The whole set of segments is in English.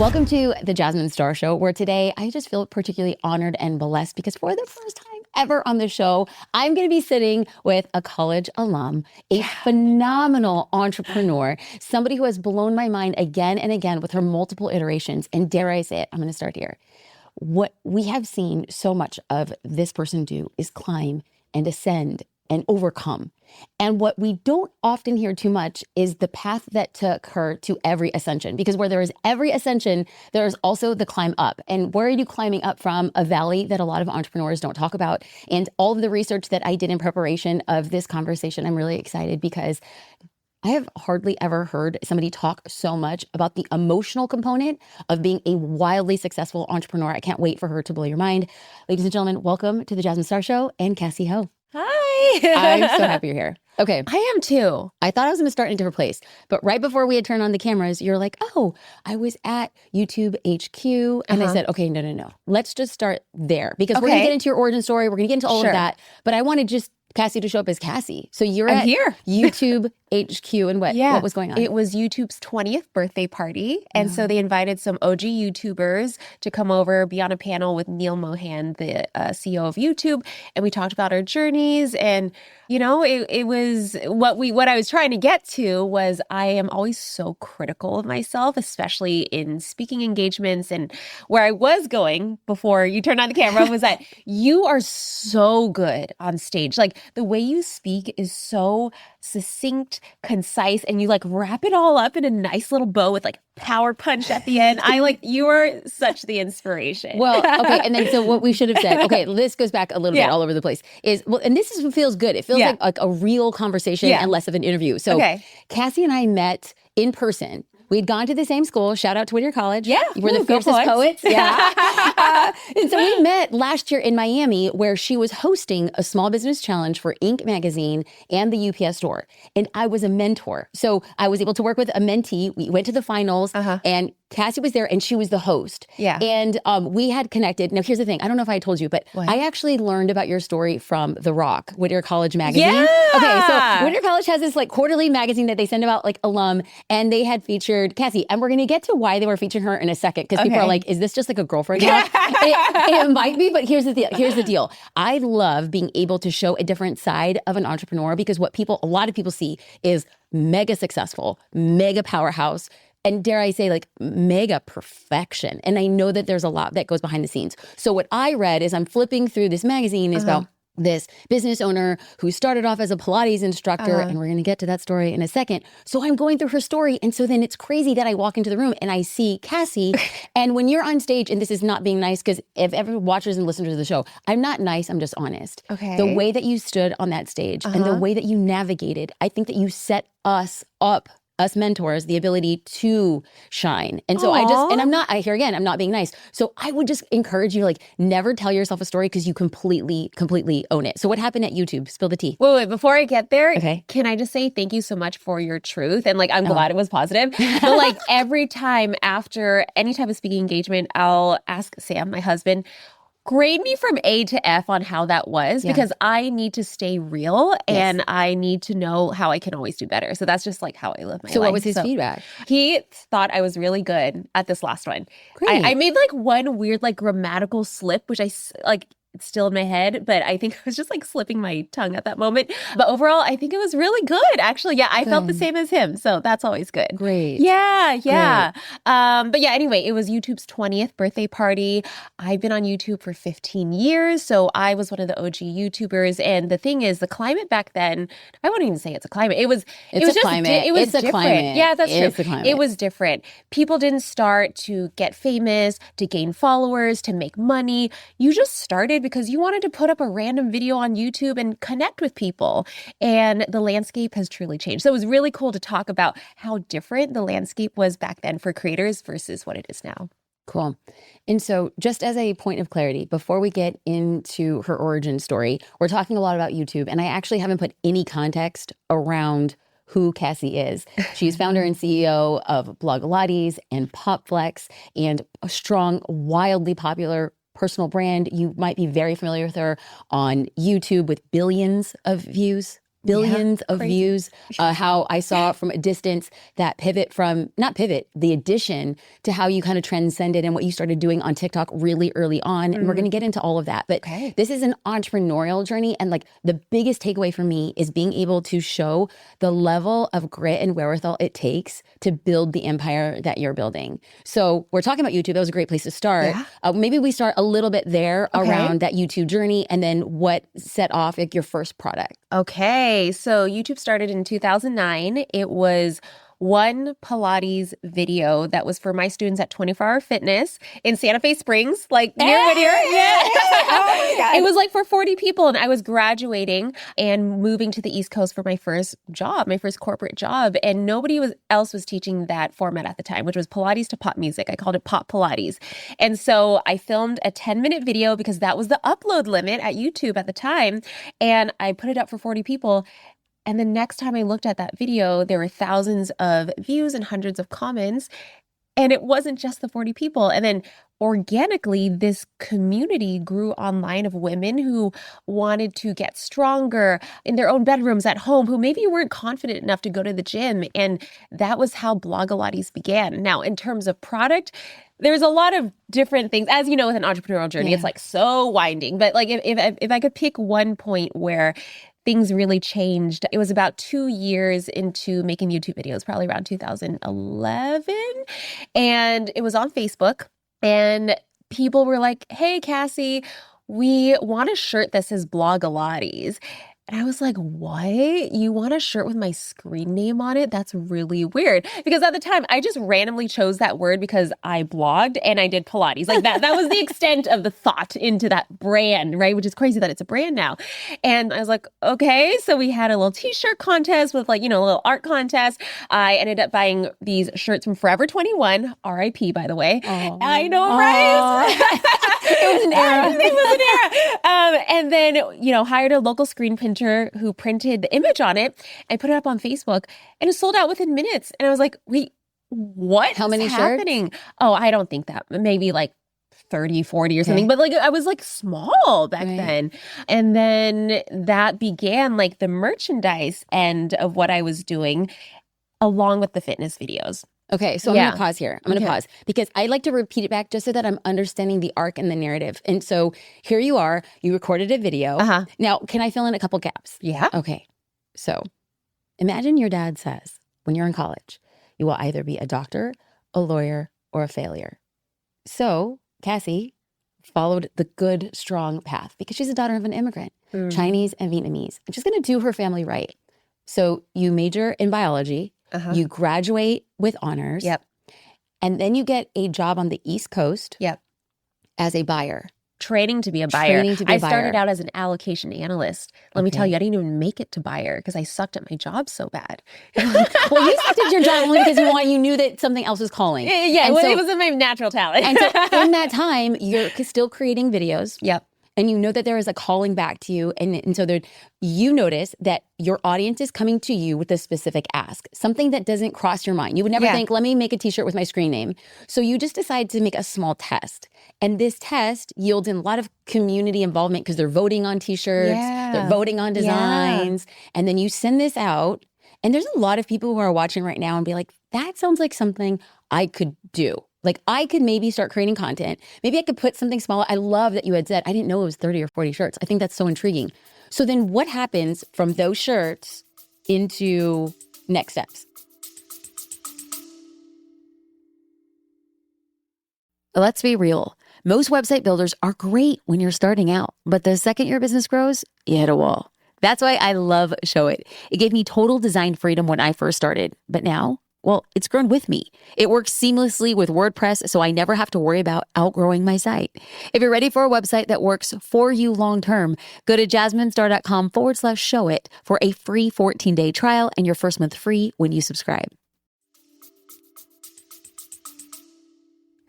Welcome to the Jasmine Star Show, where today I just feel particularly honored and blessed because for the first time ever on the show, I'm going to be sitting with a college alum, a phenomenal entrepreneur, somebody who has blown my mind again and again with her multiple iterations. And dare I say it, I'm going to start here. What we have seen so much of this person do is climb and ascend and overcome. And what we don't often hear too much is the path that took her to every ascension. Because where there is every ascension, there is also the climb up. And where are you climbing up from? A valley that a lot of entrepreneurs don't talk about. And all of the research that I did in preparation of this conversation, I'm really excited because I have hardly ever heard somebody talk so much about the emotional component of being a wildly successful entrepreneur. I can't wait for her to blow your mind. Ladies and gentlemen, welcome to the Jasmine Star Show and Cassey Ho. Hi. I'm so happy you're here. Okay. I am too. I thought I was going to start in a different place, but right before we had turned on the cameras, you're like, oh, I was at YouTube HQ. And I said, okay, no. Let's just start there because we're going to get into your origin story. We're going to get into all of that. But I wanted just Cassey to show up as Cassey. So you're at here. YouTube HQ and what was going on? It was YouTube's 20th birthday party. And so they invited some OG YouTubers to come over, be on a panel with Neil Mohan, the CEO of YouTube. And we talked about our journeys. And, you know, it was what I was trying to get to was I am always so critical of myself, especially in speaking engagements. And where I was going before you turned on the camera was that you are so good on stage. Like the way you speak is so succinct, concise, and you like wrap it all up in a nice little bow with like power punch at the end. You are such the inspiration. Well, okay. And then so what we should have said, okay, this goes back a little bit all over the place is, well, and feels good. It feels like a real conversation and less of an interview. So Cassey and I met in person. We'd gone to the same school. Shout out to Whittier College. Yeah. We're the fiercest poets. Yeah. And so we met last year in Miami where she was hosting a small business challenge for Inc. magazine and the UPS store. And I was a mentor. So I was able to work with a mentee. We went to the finals and Cassey was there and she was the host. Yeah. And we had connected. Now, here's the thing. I don't know if I told you, but I actually learned about your story from The Rock, Whittier College magazine. Yeah. Okay, so Whittier College has this like quarterly magazine that they send about like alum, and they had featured Cassey. And we're going to get to why they were featuring her in a second, because people are like, is this just like a girlfriend now? it might be, but here's the deal. I love being able to show a different side of an entrepreneur because what a lot of people see is mega successful, mega powerhouse, and dare I say, like mega perfection. And I know that there's a lot that goes behind the scenes. So what I read is I'm flipping through this magazine is about this business owner who started off as a Pilates instructor, and we're going to get to that story in a second. So I'm going through her story, and so then it's crazy that I walk into the room and I see Cassey, and when you're on stage, and this is not being nice, because if everyone watches and listens to the show, I'm not nice, I'm just honest. Okay. The way that you stood on that stage and the way that you navigated, I think that you set us up, us mentors, the ability to shine. And so I'm not being nice. So I would just encourage you, like, never tell yourself a story because you completely own it. So what happened at YouTube? Spill the tea. Wait, before I get there, can I just say thank you so much for your truth? And like, I'm glad it was positive. But like every time after any type of speaking engagement, I'll ask Sam, my husband, grade me from A to F on how that was, because I need to stay real and I need to know how I can always do better. So that's just like how I live my life. So what was his feedback? He thought I was really good at this last one. Great. I made like one weird like grammatical slip, which it's still in my head, but I think I was just like slipping my tongue at that moment. But overall, I think it was really good, actually. Yeah, I felt the same as him. So that's always good. Great. Yeah. But yeah, anyway, it was YouTube's 20th birthday party. I've been on YouTube for 15 years. So I was one of the OG YouTubers. And the thing is, the climate back then, I wouldn't even say it's a climate. It was a climate. It was it's a different. climate. Yeah, that's it's true. A climate. It was different. People didn't start to get famous, to gain followers, to make money. You just started because you wanted to put up a random video on YouTube and connect with people. And the landscape has truly changed. So it was really cool to talk about how different the landscape was back then for creators versus what it is now. Cool. And so just as a point of clarity, before we get into her origin story, we're talking a lot about YouTube, and I actually haven't put any context around who Cassey is. She's founder and CEO of Blogilates and Popflex, and a strong, wildly popular personal brand. You might be very familiar with her on YouTube with billions of views. billions of crazy. views. How I saw from a distance that the addition to how you kind of transcended and what you started doing on TikTok really early on. And we're going to get into all of that. But this is an entrepreneurial journey. And like the biggest takeaway for me is being able to show the level of grit and wherewithal it takes to build the empire that you're building. So we're talking about YouTube. That was a great place to start. Maybe we start a little bit there around that YouTube journey and then what set off like your first product. Okay, so YouTube started in 2009. It was one Pilates video that was for my students at 24 Hour Fitness in Santa Fe Springs, like near Whittier. Oh my God. It was like for 40 people, and I was graduating and moving to the East Coast for my first job, my first corporate job, and nobody else was teaching that format at the time, which was Pilates to pop music. I called it Pop Pilates. And so I filmed a 10-minute video because that was the upload limit at YouTube at the time, and I put it up for 40 people. And the next time I looked at that video, there were thousands of views and hundreds of comments. And it wasn't just the 40 people. And then organically, this community grew online of women who wanted to get stronger in their own bedrooms at home, who maybe weren't confident enough to go to the gym. And that was how Blogilates began. Now, in terms of product, there's a lot of different things. As you know, with an entrepreneurial journey, it's like so winding. But like if I could pick one point where things really changed, it was about 2 years into making YouTube videos, probably around 2011. And it was on Facebook. And people were like, hey, Cassey, we want a shirt that says Blogilates. And I was like, what? You want a shirt with my screen name on it? That's really weird. Because at the time, I just randomly chose that word because I blogged and I did Pilates. Like that was the extent of the thought into that brand, right? Which is crazy that it's a brand now. And I was like, okay. So we had a little t-shirt contest with like, a little art contest. I ended up buying these shirts from Forever 21, RIP, by the way. Aww. I know, right? It was an era. It was an era. And then, hired a local screen printer who printed the image on it and put it up on Facebook, and it sold out within minutes. And I was like, wait, what? How many is happening? shirts? Oh, I don't think that. Maybe like 30, 40 or something. But like I was like small back then. And then that began like the merchandise end of what I was doing along with the fitness videos. Okay, so I'm going to pause here. I'm going to pause because I like to repeat it back just so that I'm understanding the arc and the narrative. And so here you are, you recorded a video. Now, can I fill in a couple gaps? Yeah. Okay, so imagine your dad says, when you're in college, you will either be a doctor, a lawyer, or a failure. So Cassey followed the good, strong path because she's a daughter of an immigrant, Chinese and Vietnamese. And she's going to do her family right. So you major in biology. You graduate with honors. And then you get a job on the East Coast as a buyer. Training to be a buyer. I started out as an allocation analyst. Let me tell you, I didn't even make it to buyer because I sucked at my job so bad. Well, you sucked at your job only because you knew that something else was calling. It wasn't my natural talent. And so in that time, you're still creating videos. And you know that there is a calling back to you. And so you notice that your audience is coming to you with a specific ask, something that doesn't cross your mind. You would never think, let me make a t-shirt with my screen name. So you just decide to make a small test. And this test yields in a lot of community involvement because they're voting on t-shirts, they're voting on designs. And then you send this out. And there's a lot of people who are watching right now and be like, that sounds like something I could do. Like I could maybe start creating content. Maybe I could put something small. I love that you had said, I didn't know it was 30 or 40 shirts. I think that's so intriguing. So then what happens from those shirts into next steps? Let's be real. Most website builders are great when you're starting out, but the second your business grows, you hit a wall. That's why I love Show It. It gave me total design freedom when I first started, but now, well, it's grown with me. It works seamlessly with WordPress, so I never have to worry about outgrowing my site. If you're ready for a website that works for you long-term, go to jasminestar.com/showit for a free 14-day trial and your first month free when you subscribe.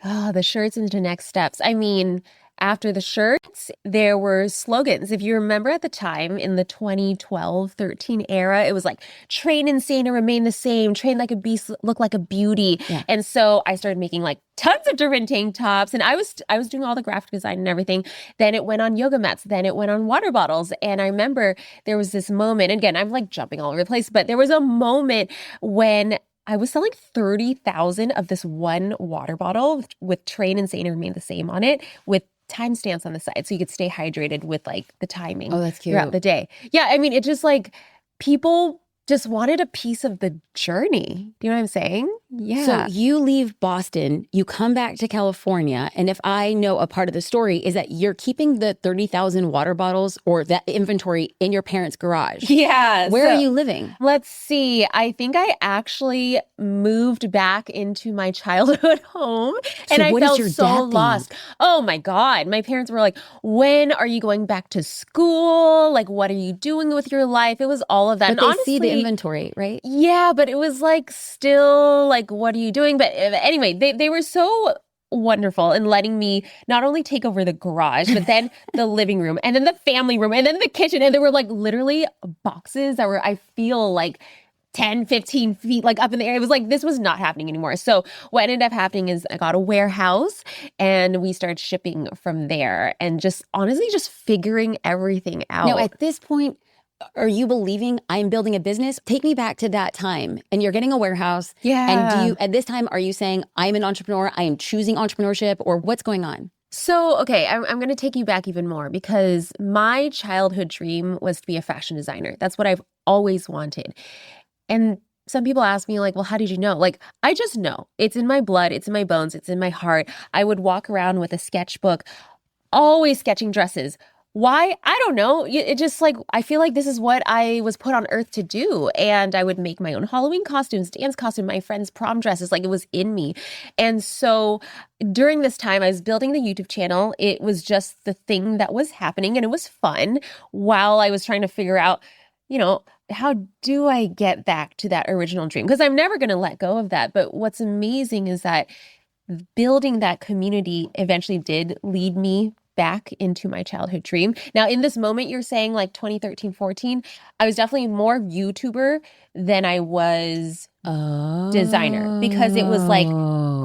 Oh, the shirts into next steps. I mean, after the shirts, there were slogans. If you remember at the time in the 2012-13 era, it was like train insane and remain the same, train like a beast, look like a beauty. Yeah. And so I started making like tons of different tank tops, and I was doing all the graphic design and everything. Then it went on yoga mats, then it went on water bottles. And I remember there was this moment, and again, I'm like jumping all over the place, but there was a moment when I was selling 30,000 of this one water bottle with train insane and remain the same on it with timestamps on the side so you could stay hydrated with like the timing Oh, that's cute. throughout the day. Yeah, I mean, it just like people just wanted a piece of the journey. Do you know what I'm saying? Yeah. So you leave Boston, you come back to California, and if I know a part of the story is that you're keeping the 30,000 water bottles or that inventory in your parents' garage. Yeah. Where are you living? Let's see. I think I actually moved back into my childhood home, and I what is felt your so dad think? lost. Oh my God. My parents were like, when are you going back to school? Like, what are you doing with your life? It was all of that. But And they honestly, see the inventory, right? yeah, but it was like still like, what are you doing? But anyway, they were so wonderful in letting me not only take over the garage, but then the living room and then the family room and then the kitchen. And there were like literally boxes that were, I feel like 10, 15 feet like up in the air. It was like, this was not happening anymore. So what ended up happening is I got a warehouse and we started shipping from there and just honestly just figuring everything out. Now, at this point, are you believing I'm building a business? Take me back to that time. And you're getting a warehouse. Yeah. And at this time, are you saying I'm an entrepreneur? I am choosing entrepreneurship, or what's going on? So, okay, I'm going to take you back even more because my childhood dream was to be a fashion designer. That's what I've always wanted. And some people ask me like, well, how did you know? Like, I just know. It's in my blood. It's in my bones. It's in my heart. I would walk around with a sketchbook, always sketching dresses. Why? I don't know. It just like, I feel like this is what I was put on earth to do. And I would make my own Halloween costumes, dance costume, my friends' prom dresses, like it was in me. And so during this time, I was building the YouTube channel. It was just the thing that was happening and it was fun while I was trying to figure out, you know, how do I get back to that original dream? Because I'm never going to let go of that. But what's amazing is that building that community eventually did lead me back into my childhood dream. Now, in this moment, you're saying like 2013, 14, I was definitely more YouTuber than I was designer because it was like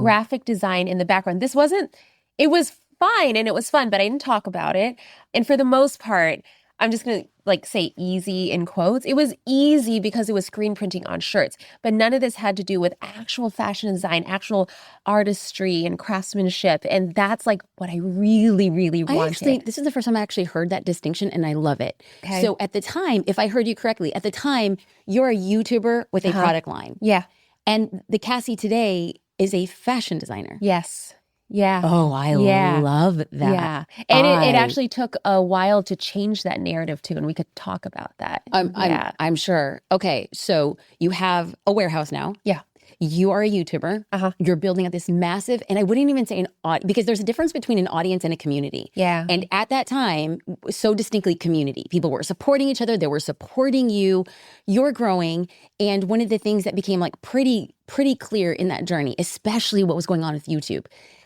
graphic design in the background. It was fine and it was fun, but I didn't talk about it. And for the most part, I'm just going to like say easy in quotes. It was easy because it was screen printing on shirts, but none of this had to do with actual fashion design, actual artistry and craftsmanship. And that's like what I really, really wanted. This is the first time I actually heard that distinction and I love it. Okay. So at the time, if I heard you correctly, at the time, you're a YouTuber with a product line. Yeah. And the Cassey today is a fashion designer. Yes. Yeah. Oh, I love that. Yeah. And it actually took a while to change that narrative too. And we could talk about that. I'm sure. Okay. So you have a warehouse now. Yeah. You are a YouTuber. You're building up this massive, and I wouldn't even say because there's a difference between an audience and a community. Yeah. And at that time, so distinctly community. People were supporting each other. They were supporting you. You're growing. And one of the things that became like pretty clear in that journey, especially what was going on with YouTube,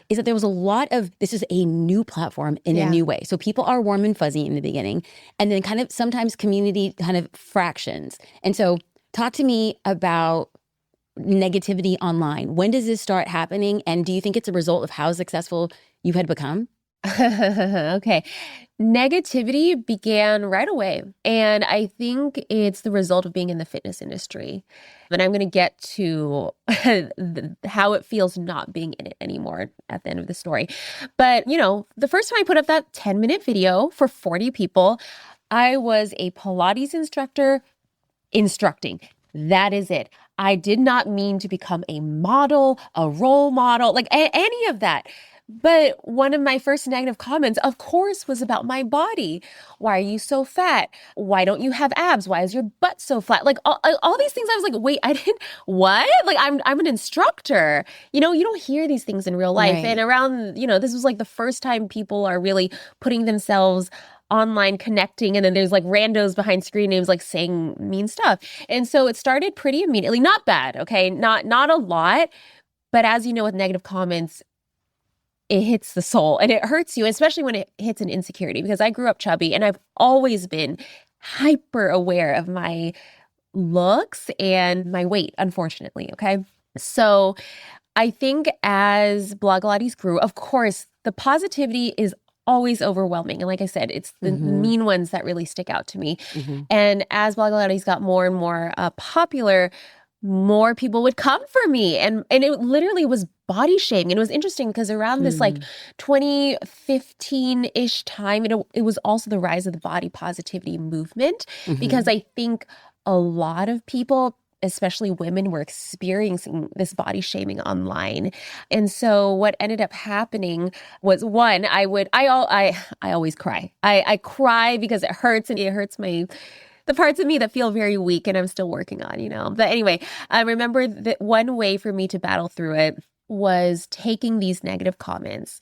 is that there was a lot of, this is a new platform in a new way. So people are warm and fuzzy in the beginning, and then kind of sometimes community kind of fractions. And so talk to me about negativity online. When does this start happening? And do you think it's a result of how successful you had become? Okay. Negativity began right away. And I think it's the result of being in the fitness industry. And I'm going to get to how it feels not being in it anymore at the end of the story. But, you know, the first time I put up that 10-minute video for 40 people, I was a Pilates instructor instructing. That is it. I did not mean to become a model, a role model, like any of that. But one of my first negative comments, of course, was about my body. Why are you so fat? Why don't you have abs? Why is your butt so flat? Like all these things, I was like, wait, I didn't, what? Like I'm an instructor. You know, you don't hear these things in real life. Right. And around, you know, this was like the first time people are really putting themselves online connecting, and then there's like randos behind screen names like saying mean stuff. And so it started pretty immediately. Not bad, okay? Not a lot. But as you know, with negative comments, it hits the soul and it hurts you, especially when it hits an insecurity, because I grew up chubby and I've always been hyper aware of my looks and my weight, unfortunately. Okay. So I think as Blogilates grew, of course, the positivity is always overwhelming. And like I said, it's the mean ones that really stick out to me. And as Blogilates got more and more popular, more people would come for me. And it literally was body shaming. And it was interesting because around this like 2015-ish time, it was also the rise of the body positivity movement, because I think a lot of people, especially women, were experiencing this body shaming online. And so what ended up happening was, one, I always cry. I cry because it hurts, and it hurts the parts of me that feel very weak and I'm still working on, But anyway, I remember that one way for me to battle through it was taking these negative comments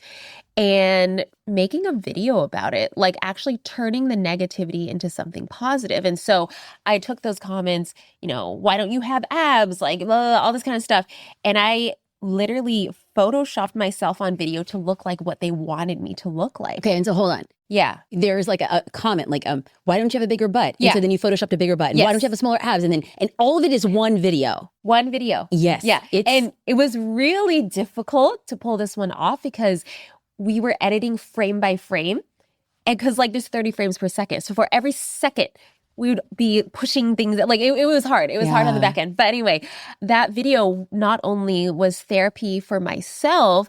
and making a video about it, like actually turning the negativity into something positive. And so I took those comments, why don't you have abs? Like blah, blah, blah, all this kind of stuff. And I literally photoshopped myself on video to look like what they wanted me to look like. Okay, and so hold on. Yeah. There's like a comment like, why don't you have a bigger butt? And Yeah. so then you photoshopped a bigger butt. And Yes. why don't you have a smaller abs? And all of it is one video. One video. Yes. Yeah. And it was really difficult to pull this one off because we were editing frame by frame. And because like there's 30 frames per second. So for every second, we would be pushing things. Like it was hard. It was hard on the back end. But anyway, that video not only was therapy for myself,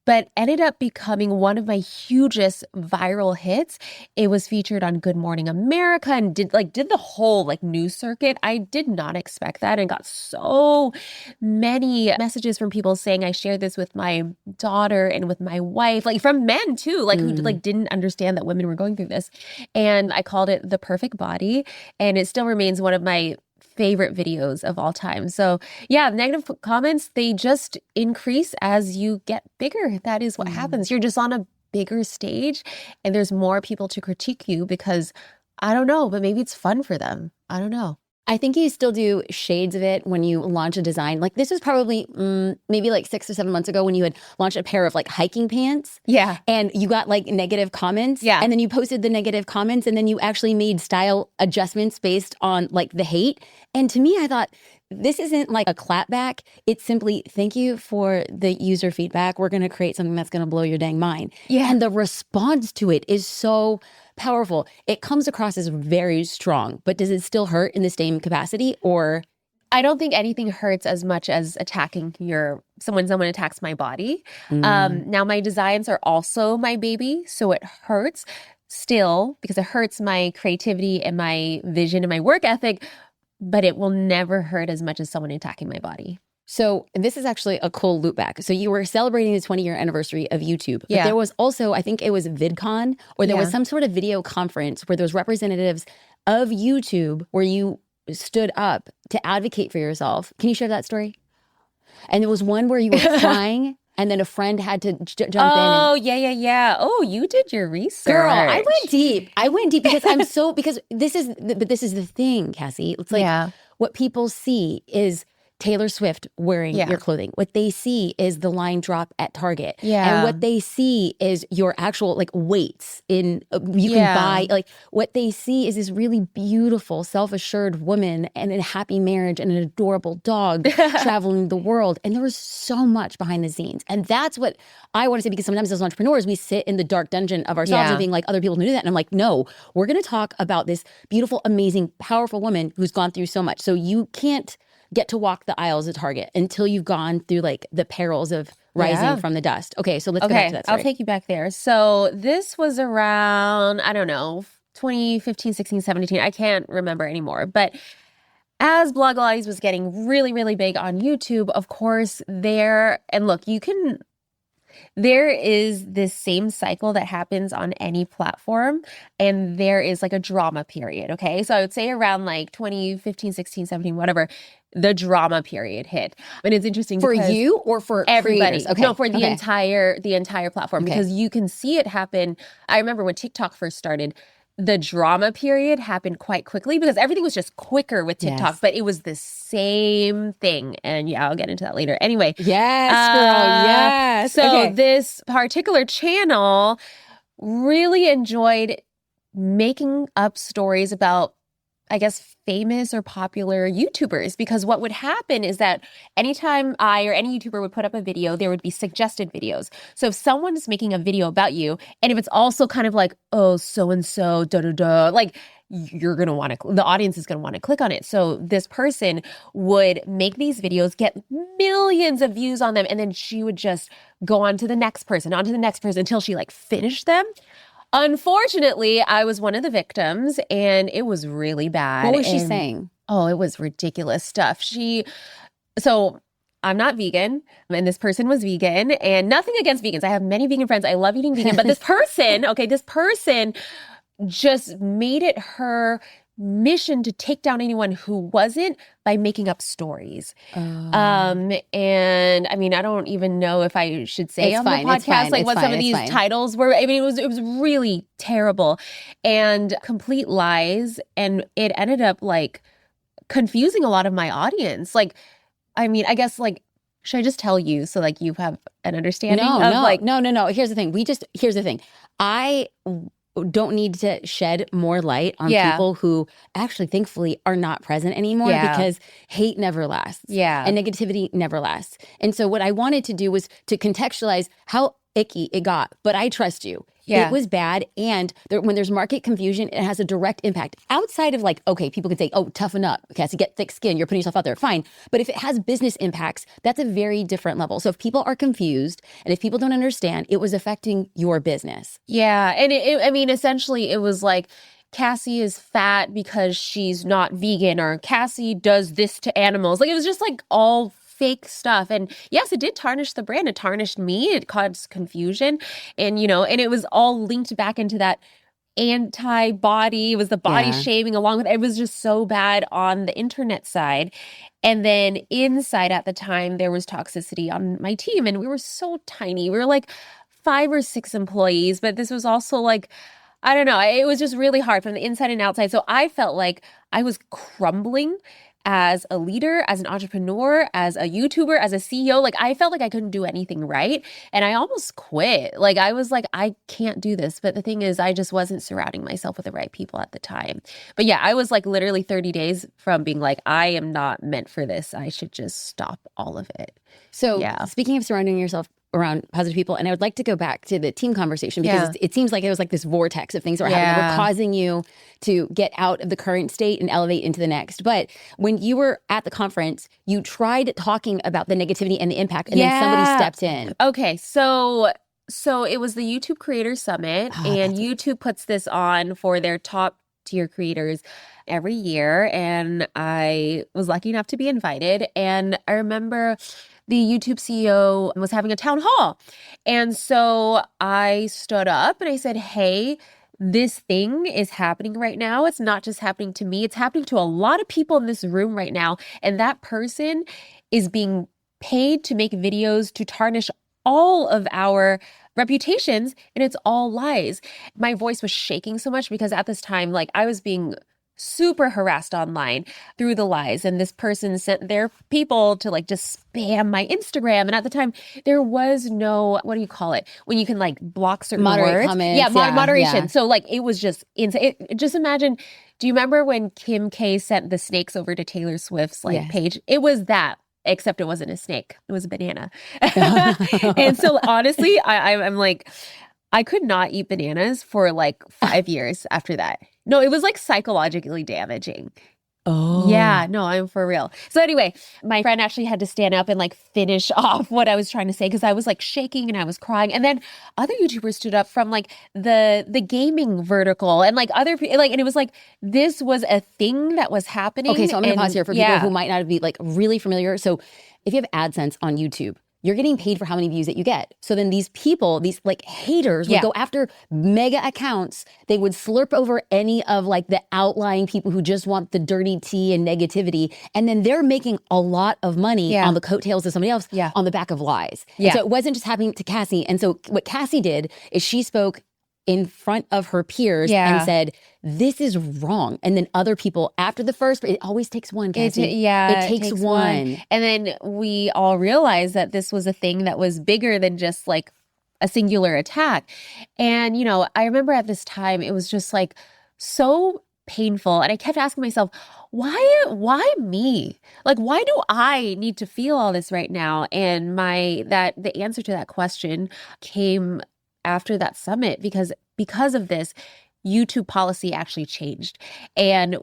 but ended up becoming one of my hugest viral hits. It was featured on Good Morning America and did the whole news circuit. I did not expect that, and got so many messages from people saying I shared this with my daughter and with my wife, from men too, who didn't understand that women were going through this. And I called it The Perfect Body, and it still remains one of my favorite videos of all time. So yeah, negative comments, they just increase as you get bigger. That is what happens. You're just on a bigger stage and there's more people to critique you because, I don't know, but maybe it's fun for them. I don't know. I think you still do shades of it when you launch a design. Like this was probably maybe 6 or 7 months ago when you had launched a pair of hiking pants. Yeah. And you got negative comments. Yeah. And then you posted the negative comments and then you actually made style adjustments based on the hate. And to me, I thought, this isn't a clapback. It's simply, thank you for the user feedback. We're going to create something that's going to blow your dang mind. Yeah. And the response to it is so powerful. It comes across as very strong, but does it still hurt in the same capacity? Or I don't think anything hurts as much as attacking someone attacks my body. Now my designs are also my baby, so it hurts still because it hurts my creativity and my vision and my work ethic, but it will never hurt as much as someone attacking my body. So this is actually a cool loop back. So you were celebrating the 20-year anniversary of YouTube. But Yeah. there was also, I think it was VidCon, or there was some sort of video conference where there was representatives of YouTube where you stood up to advocate for yourself. Can you share that story? And there was one where you were crying and then a friend had to jump in. Oh, yeah. Oh, you did your research. Girl, I went deep. Because because this is the thing, Cassey. It's what people see is Taylor Swift wearing your clothing. What they see is the line drop at Target. Yeah. And what they see is your actual weights in, you can buy, what they see is this really beautiful, self-assured woman and a happy marriage and an adorable dog traveling the world. And there was so much behind the scenes. And that's what I want to say, because sometimes as entrepreneurs, we sit in the dark dungeon of ourselves and being other people can do that. And I'm like, no, we're going to talk about this beautiful, amazing, powerful woman who's gone through so much. So you can't get to walk the aisles at Target until you've gone through the perils of rising from the dust. Okay, so let's go back to that story. I'll take you back there. So this was around, I don't know, 2015, 16, 17. I can't remember anymore. But as Blogilates was getting really, really big on YouTube, of course, there is this same cycle that happens on any platform, and there is a drama period, okay? So I would say around 2015, 16, 17, whatever, the drama period hit. And it's interesting for you or for everybody. Creators? Okay. No, for the entire platform, because you can see it happen. I remember when TikTok first started, the drama period happened quite quickly because everything was just quicker with TikTok, but it was the same thing. And I'll get into that later. Anyway. Yes, girl. Yes. Yes. So Okay. this particular channel really enjoyed making up stories about, I guess, famous or popular YouTubers, because what would happen is that anytime I or any YouTuber would put up a video, there would be suggested videos. So if someone's making a video about you, and if it's also kind of like, oh, so-and-so, da-da-da, like you're going to want to, the audience is going to want to click on it. So this person would make these videos, get millions of views on them, and then she would just go on to the next person, until she like finished them. Unfortunately, I was one of the victims, and it was really bad. What was she saying? Oh, it was ridiculous stuff. So I'm not vegan, and this person was vegan, and nothing against vegans. I have many vegan friends. I love eating vegan, but this person just made it her mission to take down anyone who wasn't by making up stories. And I mean, I don't even know if I should say It's on fine, the it's fine, podcast like it's what fine, some of it's these fine. titles were. I mean, it was really terrible and complete lies, and it ended up like confusing a lot of my audience. Like, I mean, I guess like, should I just tell you so like you have an understanding of like No. Here's the thing. Here's the thing. I don't need to shed more light on people who actually, thankfully, are not present anymore because hate never lasts. And negativity never lasts. And so what I wanted to do was to contextualize how icky it got. But I trust you. It was bad. And when there's market confusion, it has a direct impact. Outside of like, okay, people could say, oh, toughen up, Cassey, get thick skin. You're putting yourself out there. Fine. But if it has business impacts, that's a very different level. So if people are confused and if people don't understand, it was affecting your business. Yeah. And I mean, essentially it was like, Cassey is fat because she's not vegan, or Cassey does this to animals. Like it was just like all fake stuff. And yes, it did tarnish the brand. It tarnished me. It caused confusion. And, and it was all linked back into that anti-body. It was the body shaming along with it. It was just so bad on the internet side. And then inside at the time, there was toxicity on my team. And we were so tiny. We were like 5 or 6 employees. But this was also like, I don't know. It was just really hard from the inside and outside. So I felt like I was crumbling as a leader, as an entrepreneur, as a YouTuber, as a CEO. Like I felt like I couldn't do anything right. And I almost quit. Like I was like, I can't do this. But the thing is, I just wasn't surrounding myself with the right people at the time. But yeah, I was like literally 30 days from being like, I am not meant for this. I should just stop all of it. So speaking of surrounding yourself around positive people, and I would like to go back to the team conversation because it seems like it was like this vortex of things that were happening that were causing you to get out of the current state and elevate into the next. But when you were at the conference, you tried talking about the negativity and the impact, and then somebody stepped in. Okay, so it was the YouTube Creator Summit, and YouTube puts this on for their top tier creators every year, and I was lucky enough to be invited. And I remember the YouTube CEO was having a town hall. And so I stood up and I said, hey, this thing is happening right now. It's not just happening to me. It's happening to a lot of people in this room right now. And that person is being paid to make videos to tarnish all of our reputations, and it's all lies. My voice was shaking so much because at this time, like I was being super harassed online through the lies. And this person sent their people to like just spam my Instagram. And at the time, there was no, what do you call it? When you can like block certain words. Comments. Yeah, moderation. So like it was just insane. Just imagine, do you remember when Kim K sent the snakes over to Taylor Swift's like page? It was that. Except it wasn't a snake. It was a banana. And so honestly, I'm like, I could not eat bananas for like 5 years after that. No, it was like psychologically damaging. Oh. Yeah, no, I'm for real. So anyway, my friend actually had to stand up and like finish off what I was trying to say because I was like shaking and I was crying. And then other YouTubers stood up from like the gaming vertical and like other like, and it was like, this was a thing that was happening. Okay, so I'm going to pause here for people who might not be like really familiar. So if you have AdSense on YouTube, you're getting paid for how many views that you get. So then these people, these like haters would go after mega accounts. They would slurp over any of like the outlying people who just want the dirty tea and negativity. And then they're making a lot of money on the coattails of somebody else on the back of lies. And so it wasn't just happening to Cassey. And so what Cassey did is she spoke in front of her peers and said, this is wrong. And then other people after the first, it always takes one, Cassey. It takes one. And then we all realized that this was a thing that was bigger than just like a singular attack. And, you know, I remember at this time, it was just like so painful. And I kept asking myself, why me? Like, why do I need to feel all this right now? And the answer to that question came after that summit, because of this, YouTube policy actually changed. And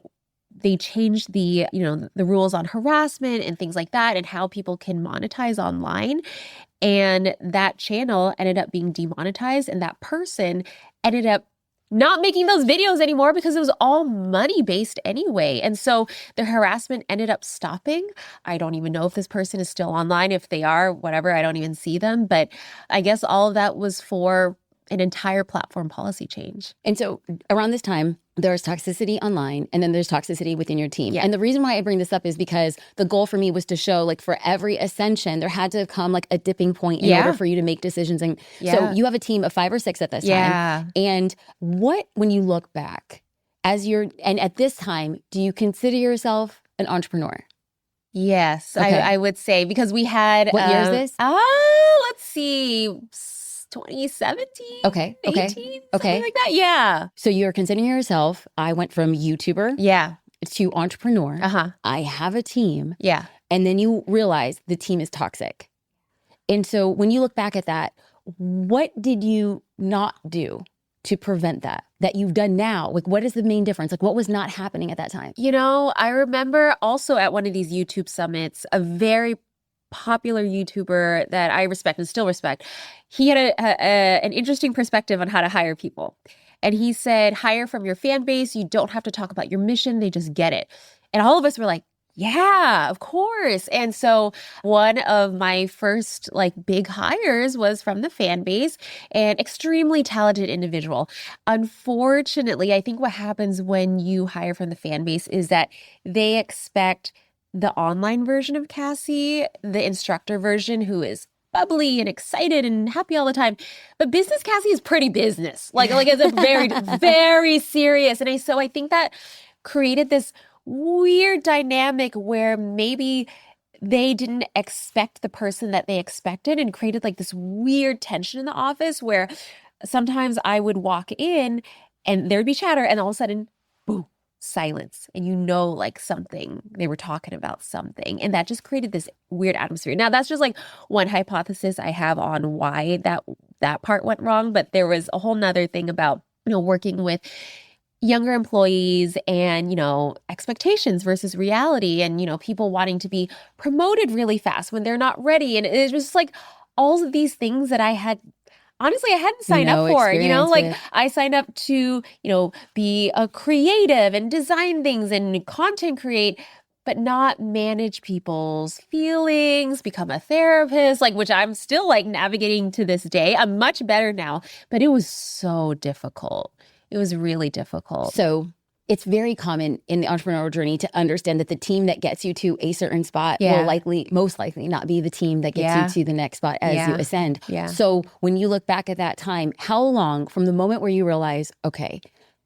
they changed the rules on harassment and things like that and how people can monetize online. And that channel ended up being demonetized, and that person ended up not making those videos anymore because it was all money-based anyway. And so the harassment ended up stopping. I don't even know if this person is still online. If they are, whatever, I don't even see them. But I guess all of that was for an entire platform policy change. And so around this time, there's toxicity online, and then there's toxicity within your team. Yeah. And the reason why I bring this up is because the goal for me was to show, like, for every ascension, there had to come like a dipping point in order for you to make decisions. And so you have a team of 5 or 6 at this time. And when you look back and at this time, do you consider yourself an entrepreneur? Yes, Okay. I would say, because we had... What year is this? Let's see... 2017, Okay. 18, something like that. Yeah. So you're considering yourself, I went from YouTuber to entrepreneur. I have a team. Yeah. And then you realize the team is toxic. And so when you look back at that, what did you not do to prevent that you've done now? Like, what is the main difference? Like, what was not happening at that time? You know, I remember also at one of these YouTube summits, a very popular YouTuber that I respect and still respect, he had an interesting perspective on how to hire people. And he said, hire from your fan base. You don't have to talk about your mission. They just get it. And all of us were like, yeah, of course. And so one of my first like big hires was from the fan base, an extremely talented individual. Unfortunately, I think what happens when you hire from the fan base is that they expect the online version of Cassey, the instructor version, who is bubbly and excited and happy all the time. But business Cassey is pretty business. Like it's a very, very serious. And so I think that created this weird dynamic where maybe they didn't expect the person that they expected, and created like this weird tension in the office where sometimes I would walk in and there'd be chatter, and all of a sudden, boom, silence. And like something, they were talking about something. And that just created this weird atmosphere. Now, that's just like one hypothesis I have on why that part went wrong. But there was a whole nother thing about, working with younger employees and, expectations versus reality, and, people wanting to be promoted really fast when they're not ready. And it was just like all of these things that I hadn't signed up for, like I signed up to, be a creative and design things and content create, but not manage people's feelings, become a therapist, like, which I'm still like navigating to this day. I'm much better now, but it was so difficult. It was really difficult. So it's very common in the entrepreneurial journey to understand that the team that gets you to a certain spot will most likely not be the team that gets you to the next spot as you ascend. Yeah. So when you look back at that time, how long from the moment where you realize, okay,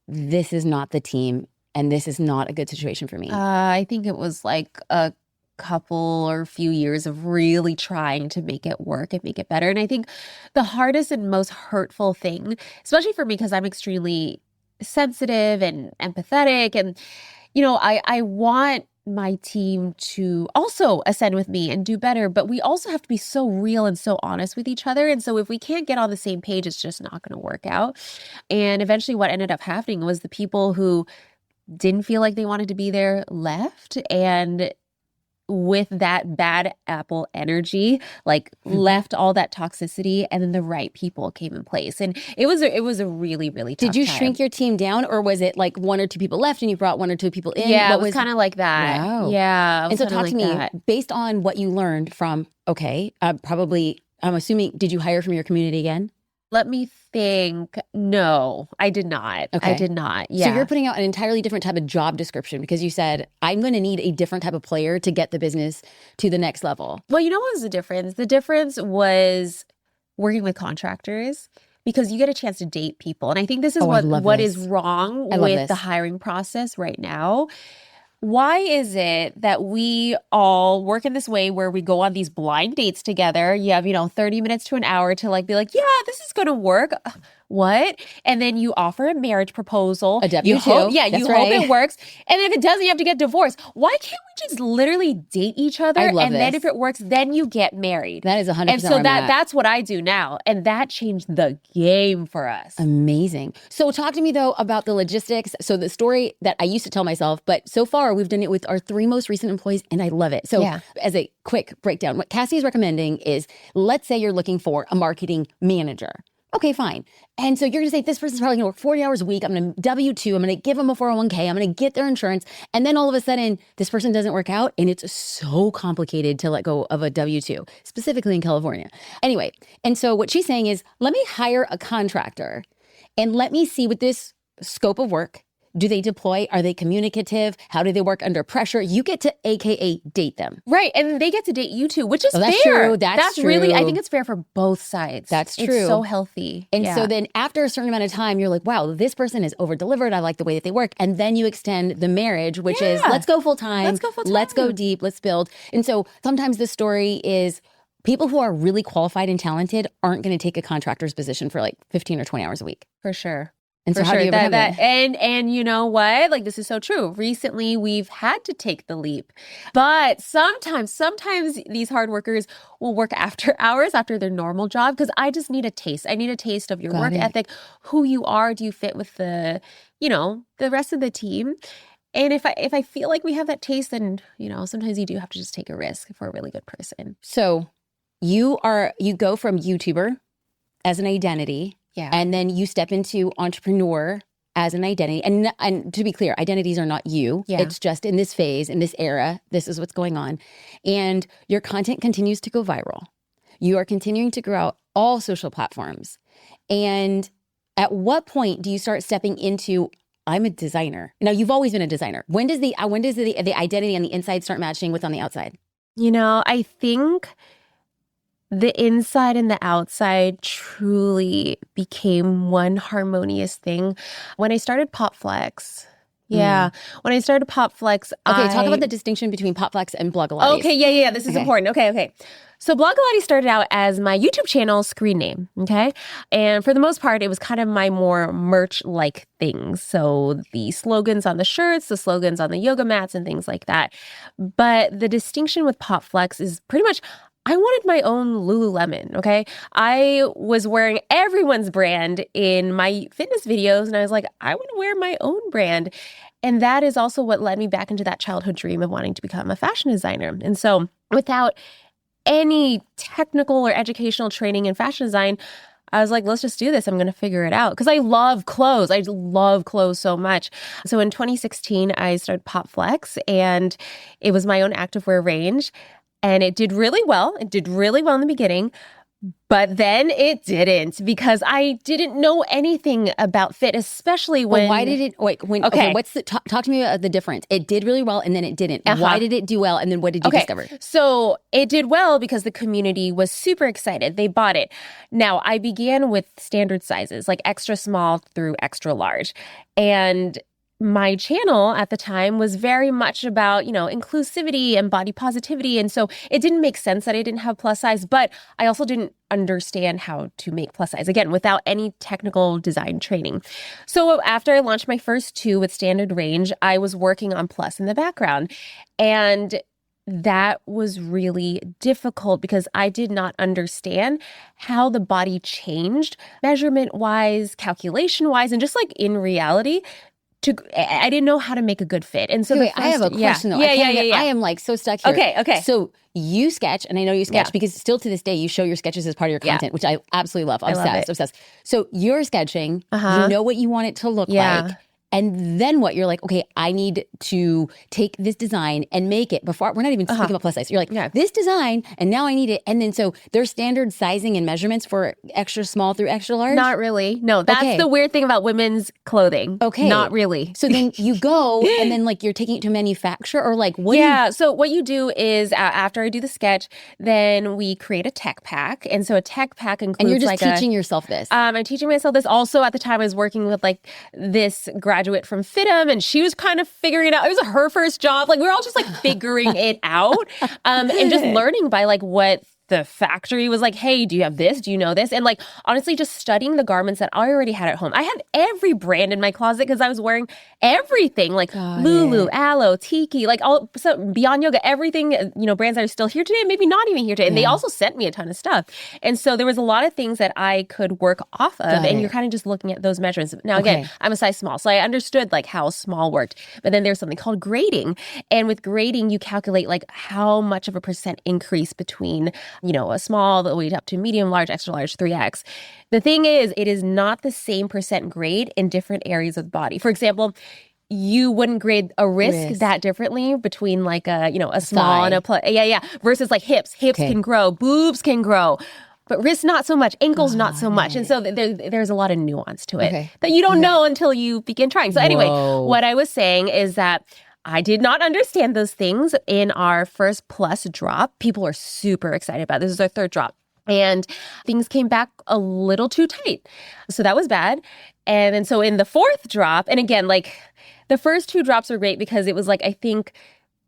this is not the team and this is not a good situation for me? I think it was like a couple or few years of really trying to make it work and make it better. And I think the hardest and most hurtful thing, especially for me, because I'm extremely sensitive and empathetic, and I want my team to also ascend with me and do better, but we also have to be so real and so honest with each other. And so if we can't get on the same page, it's just not going to work out. And eventually what ended up happening was the people who didn't feel like they wanted to be there left, and with that bad apple energy, like left all that toxicity, and then the right people came in place. And it was a really, really tough Did you time. shrink your team down, or was it like 1 or 2 people left and you brought 1 or 2 people in? Yeah, it was kind of like that. Wow. Yeah. And so talk to me, based on what you learned from, I'm assuming, did you hire from your community again? Let me think. No, I did not. Okay. I did not. Yeah. So you're putting out an entirely different type of job description because you said, I'm going to need a different type of player to get the business to the next level. Well, what was the difference? The difference was working with contractors because you get a chance to date people. And I think this is I love what this. is wrong I love with this. the hiring process right now. Why is it that we all work in this way where we go on these blind dates together? You have, 30 minutes to an hour to like be like, yeah, this is going to work. What? And then you offer a marriage proposal. A W-2. You hope, That's you right. hope it works. And if it doesn't, you have to get divorced. Why can't we just literally date each other? I love and then this. if it works, then you get married. That is 100% And so where I'm at. that's what I do now. And that changed the game for us. Amazing. So talk to me though about the logistics. So the story that I used to tell myself, but so far we've done it with our 3 most recent employees and I love it. So as a quick breakdown, what Cassey is recommending is, let's say you're looking for a marketing manager. Okay, fine. And so you're going to say, this person's probably going to work 40 hours a week. I'm going to W-2. I'm going to give them a 401k. I'm going to get their insurance. And then all of a sudden, this person doesn't work out. And it's so complicated to let go of a W-2, specifically in California. Anyway, and so what she's saying is, let me hire a contractor and let me see with this scope of work. Do they deploy? Are they communicative? How do they work under pressure? You get to AKA date them. Right. And they get to date you too, which is that's fair. True. That's true. Really, I think it's fair for both sides. That's true. It's so healthy. And so then after a certain amount of time, you're like, wow, this person is over-delivered. I like the way that they work. And then you extend the marriage, which is let's go full time. Let's go full time. Let's go deep. Let's build. And so sometimes the story is people who are really qualified and talented aren't going to take a contractor's position for like 15 or 20 hours a week. For sure. And so how do you overcome that? And you know what? Like, this is so true. Recently, we've had to take the leap. But sometimes these hard workers will work after hours, after their normal job, because I just need a taste. I need a taste of your work ethic, who you are. Do you fit with the rest of the team? And if I feel like we have that taste, then, sometimes you do have to just take a risk for a really good person. So you go from YouTuber as an identity. Yeah. And then you step into entrepreneur as an identity. And to be clear, identities are not you. Yeah. It's just in this phase, in this era, this is what's going on. And your content continues to go viral. You are continuing to grow out all social platforms. And at what point do you start stepping into, I'm a designer? Now, you've always been a designer. When does the identity on the inside start matching what's on the outside? I think the inside and the outside truly became one harmonious thing. When I started PopFlex, when I started PopFlex, talk about the distinction between PopFlex and Blogilates. Okay, yeah, this is important. Okay. So Blogilates started out as my YouTube channel screen name, okay? And for the most part, it was kind of my more merch-like things. So the slogans on the shirts, the slogans on the yoga mats, and things like that. But the distinction with PopFlex is pretty much, I wanted my own Lululemon, okay? I was wearing everyone's brand in my fitness videos, and I was like, I want to wear my own brand. And that is also what led me back into that childhood dream of wanting to become a fashion designer. And so without any technical or educational training in fashion design, I was like, let's just do this. I'm going to figure it out. Because I love clothes. I love clothes so much. So in 2016, I started PopFlex, and it was my own activewear range. And it did really well. It did really well in the beginning. But then it didn't, because I didn't know anything about fit, especially when... Well, why did it... Okay, talk to me about the difference. It did really well, and then it didn't. Why did it do well, and then what did you discover? So it did well because the community was super excited. They bought it. Now, I began with standard sizes, like extra small through extra large. And my channel at the time was very much about, inclusivity and body positivity. And so it didn't make sense that I didn't have plus size, but I also didn't understand how to make plus size, again, without any technical design training. So after I launched my first 2 with standard range, I was working on plus in the background. And that was really difficult because I did not understand how the body changed measurement-wise, calculation-wise, and just like in reality. I didn't know how to make a good fit. And so I have a question though. I am like so stuck here. Okay. So you sketch, and I know you sketch because still to this day you show your sketches as part of your content, which I absolutely love. Obsessed. So you're sketching, you know what you want it to look like. And then what? You're like, okay, I need to take this design and make it before. We're not even speaking about plus size. You're like, this design, and now I need it. And then so there's standard sizing and measurements for extra small through extra large? Not really. No, that's the weird thing about women's clothing. Okay. Not really. So then you go and then like you're taking it to a manufacturer or like what? So what you do is after I do the sketch, then we create a tech pack. And so a tech pack includes and you're just teaching yourself this. I'm teaching myself this. Also at the time I was working with like this graduate from FITM, and she was kind of figuring it out. It was her first job. Like we were all just like figuring it out and just learning by like what the factory was like, hey, do you have this? Do you know this? And like, honestly, just studying the garments that I already had at home. I had every brand in my closet because I was wearing everything like Lulu, Aloe, Tiki, like all so Beyond Yoga, everything, brands that are still here today, maybe not even here today. And they also sent me a ton of stuff. And so there was a lot of things that I could work off of. And you're kind of just looking at those measurements. Now, again, I'm a size small. So I understood like how small worked. But then there's something called grading. And with grading, you calculate like how much of a percent increase between a small the way up to medium, large, extra large, 3X. The thing is, it is not the same percent grade in different areas of the body. For example, you wouldn't grade a wrist that differently between like a small and a plus. Versus like hips. Hips can grow, boobs can grow. But wrists, not so much. Ankles, not so much. And so there's a lot of nuance to it that you don't know until you begin trying. So anyway, what I was saying is that I did not understand those things in our first plus drop. People are super excited about it. This is our third drop. And things came back a little too tight. So that was bad. And then so in the fourth drop, and again, like the first two drops were great because it was like, I think,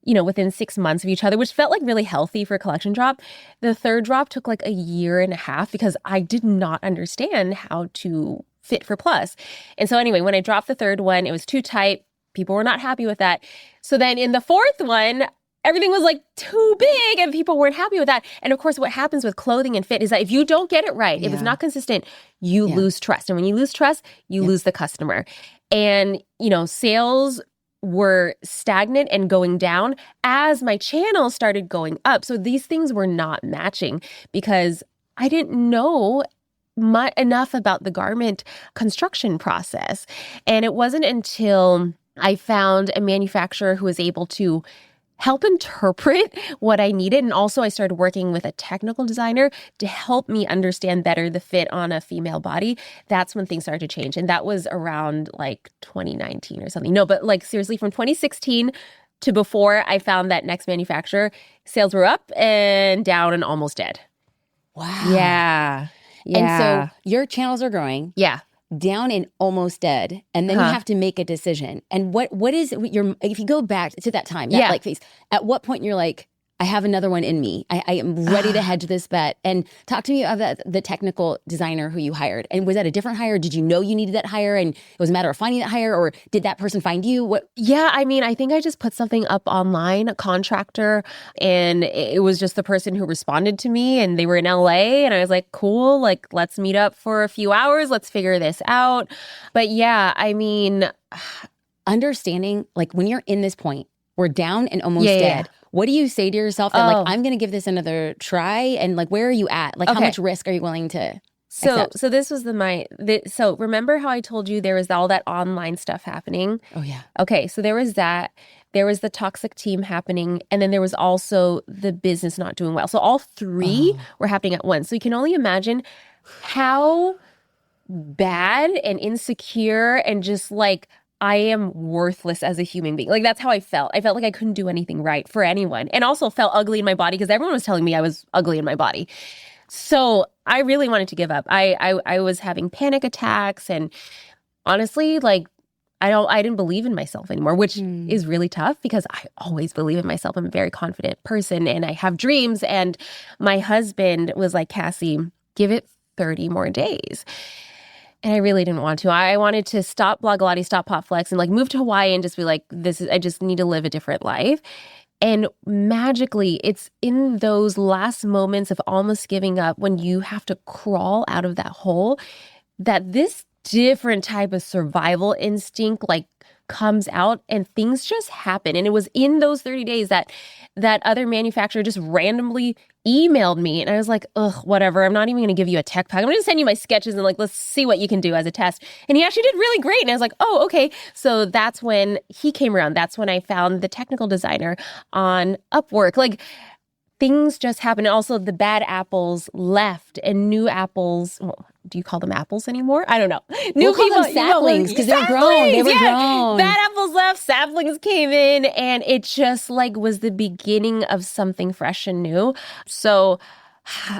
within 6 months of each other, which felt like really healthy for a collection drop. The third drop took like a year and a half because I did not understand how to fit for plus. And so anyway, when I dropped the third one, it was too tight. People were not happy with that. So then in the fourth one, everything was like too big and people weren't happy with that. And of course, what happens with clothing and fit is that if you don't get it right, if it's not consistent, you lose trust. And when you lose trust, you lose the customer. And, sales were stagnant and going down as my channel started going up. So these things were not matching because I didn't know enough about the garment construction process. And it wasn't until I found a manufacturer who was able to help interpret what I needed. And also I started working with a technical designer to help me understand better the fit on a female body. That's when things started to change. And that was around like 2019 or something. No, but like seriously, from 2016 to before I found that next manufacturer, sales were up and down and almost dead. Wow. Yeah. And so your channels are growing. Yeah. Down and almost dead, and then you have to make a decision. And what is your, if you go back to that time, that like phase, at what point you're like, I have another one in me. I am ready to hedge this bet. And talk to me about the technical designer who you hired. And was that a different hire? Did you know you needed that hire and it was a matter of finding that hire, or did that person find you? What? Yeah, I mean, I think I just put something up online, a contractor, and it was just the person who responded to me, and they were in LA, and I was like, cool, like let's meet up for a few hours, let's figure this out. But yeah, I mean, understanding like when you're in this point, we're down and almost dead. What do you say to yourself that like, I'm going to give this another try? And like, where are you at? Like, how much risk are you willing to accept? So this was so remember how I told you there was all that online stuff happening? Oh, yeah. Okay. So there was that. There was the toxic team happening. And then there was also the business not doing well. So all three were happening at once. So you can only imagine how bad and insecure and just like, I am worthless as a human being. Like, that's how I felt. I felt like I couldn't do anything right for anyone. And also felt ugly in my body because everyone was telling me I was ugly in my body. So I really wanted to give up. I was having panic attacks. And honestly, like, I didn't believe in myself anymore, which is really tough because I always believe in myself. I'm a very confident person and I have dreams. And my husband was like, Cassey, give it 30 more days. And I really didn't want to. I wanted to stop Blogilates, stop Potflex, and like move to Hawaii and just be like, I just need to live a different life. And magically, it's in those last moments of almost giving up when you have to crawl out of that hole that this different type of survival instinct like comes out and things just happen. And it was in those 30 days that other manufacturer just randomly emailed me and I was like, ugh, whatever. I'm not even going to give you a tech pack. I'm going to send you my sketches and like, let's see what you can do as a test. And he actually did really great. And I was like, oh, okay. So that's when he came around. That's when I found the technical designer on Upwork. Like, things just happened. And also the bad apples left and new apples. Well, do you call them apples anymore? I don't know. We'll call them saplings because they were grown. They were grown. Bad apples left, saplings came in, and it just like was the beginning of something fresh and new. So